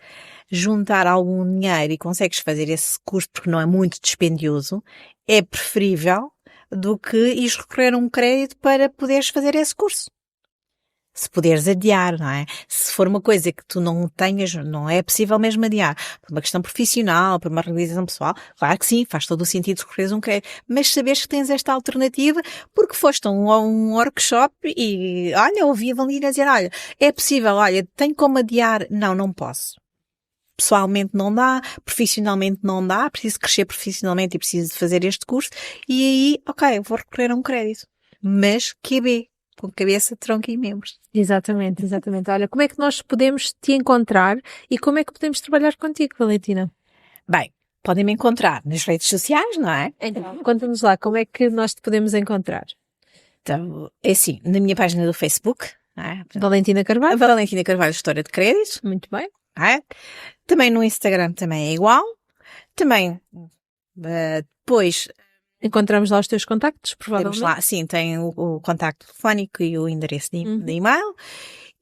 juntar algum dinheiro e consegues fazer esse curso porque não é muito dispendioso, é preferível do que ires recorrer a um crédito para poderes fazer esse curso. Se puderes adiar, não é? Se for uma coisa que tu não tenhas, não é possível mesmo adiar. Por uma questão profissional, por uma realização pessoal, claro que sim, faz todo o sentido recorrer a um crédito. Mas saberes que tens esta alternativa porque foste a um workshop e, olha, ouvi a Valentina dizer, olha, é possível, olha, tenho como adiar. Não posso. Pessoalmente não dá, profissionalmente não dá, preciso crescer profissionalmente e preciso de fazer este curso. E aí, ok, vou recorrer a um crédito. Mas QB. Com cabeça, tronco e membros. Exatamente. Olha, como é que nós podemos te encontrar e como é que podemos trabalhar contigo, Valentina? Bem, podem me encontrar nas redes sociais, não é? Então, conta-nos lá, como é que nós te podemos encontrar? Então, é assim, na minha página do Facebook, não é? Valentina Carvalho. A Valentina Carvalho, Gestora de Créditos. Muito bem. Não é? Também no Instagram também é igual. Também, depois... Encontramos lá os teus contactos, provavelmente. Temos lá, sim, tem o contacto telefónico e o endereço de e-mail.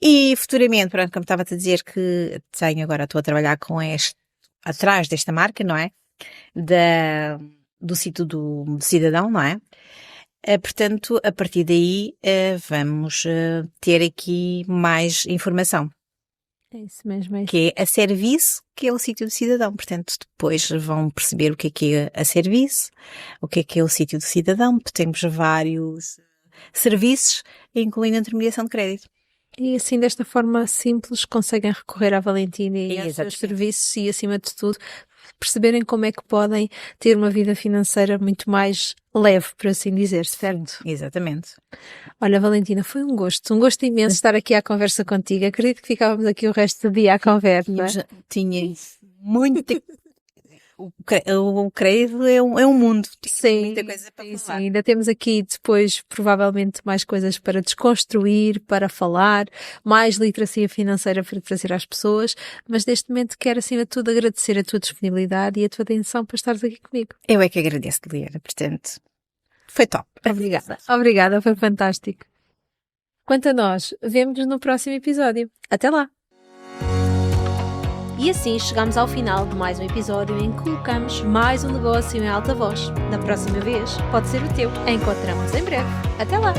E futuramente, pronto, como estava-te a dizer que estou a trabalhar com atrás desta marca, não é? Do sítio do cidadão, não é? Portanto, a partir daí, vamos ter aqui mais informação. É isso mesmo. Que é a serviço, que é o sítio do cidadão. Portanto, depois vão perceber o que é a serviço, o que é o sítio do cidadão. Temos vários serviços, incluindo a intermediação de crédito. E assim, desta forma simples, conseguem recorrer à Valentina e aos seus Exatamente. serviços e, acima de tudo, perceberem como é que podem ter uma vida financeira muito mais leve, por assim dizer, certo? Exatamente. Olha, Valentina, foi um gosto imenso estar aqui à conversa contigo. Acredito que ficávamos aqui o resto do dia à conversa. Tinha muito. O crédito é um mundo. Sim, muita coisa para falar. Sim. Ainda temos aqui depois, provavelmente, mais coisas para desconstruir, para falar, mais literacia financeira para trazer às pessoas, mas neste momento quero, acima de tudo, agradecer a tua disponibilidade e a tua atenção para estares aqui comigo. Eu é que agradeço, Liana, portanto, foi top. Obrigada, foi fantástico. Quanto a nós, vemo-nos no próximo episódio. Até lá! E assim chegamos ao final de mais um episódio em que colocamos mais um negócio em alta voz. Na próxima vez, pode ser o teu. Encontramos em breve. Até lá!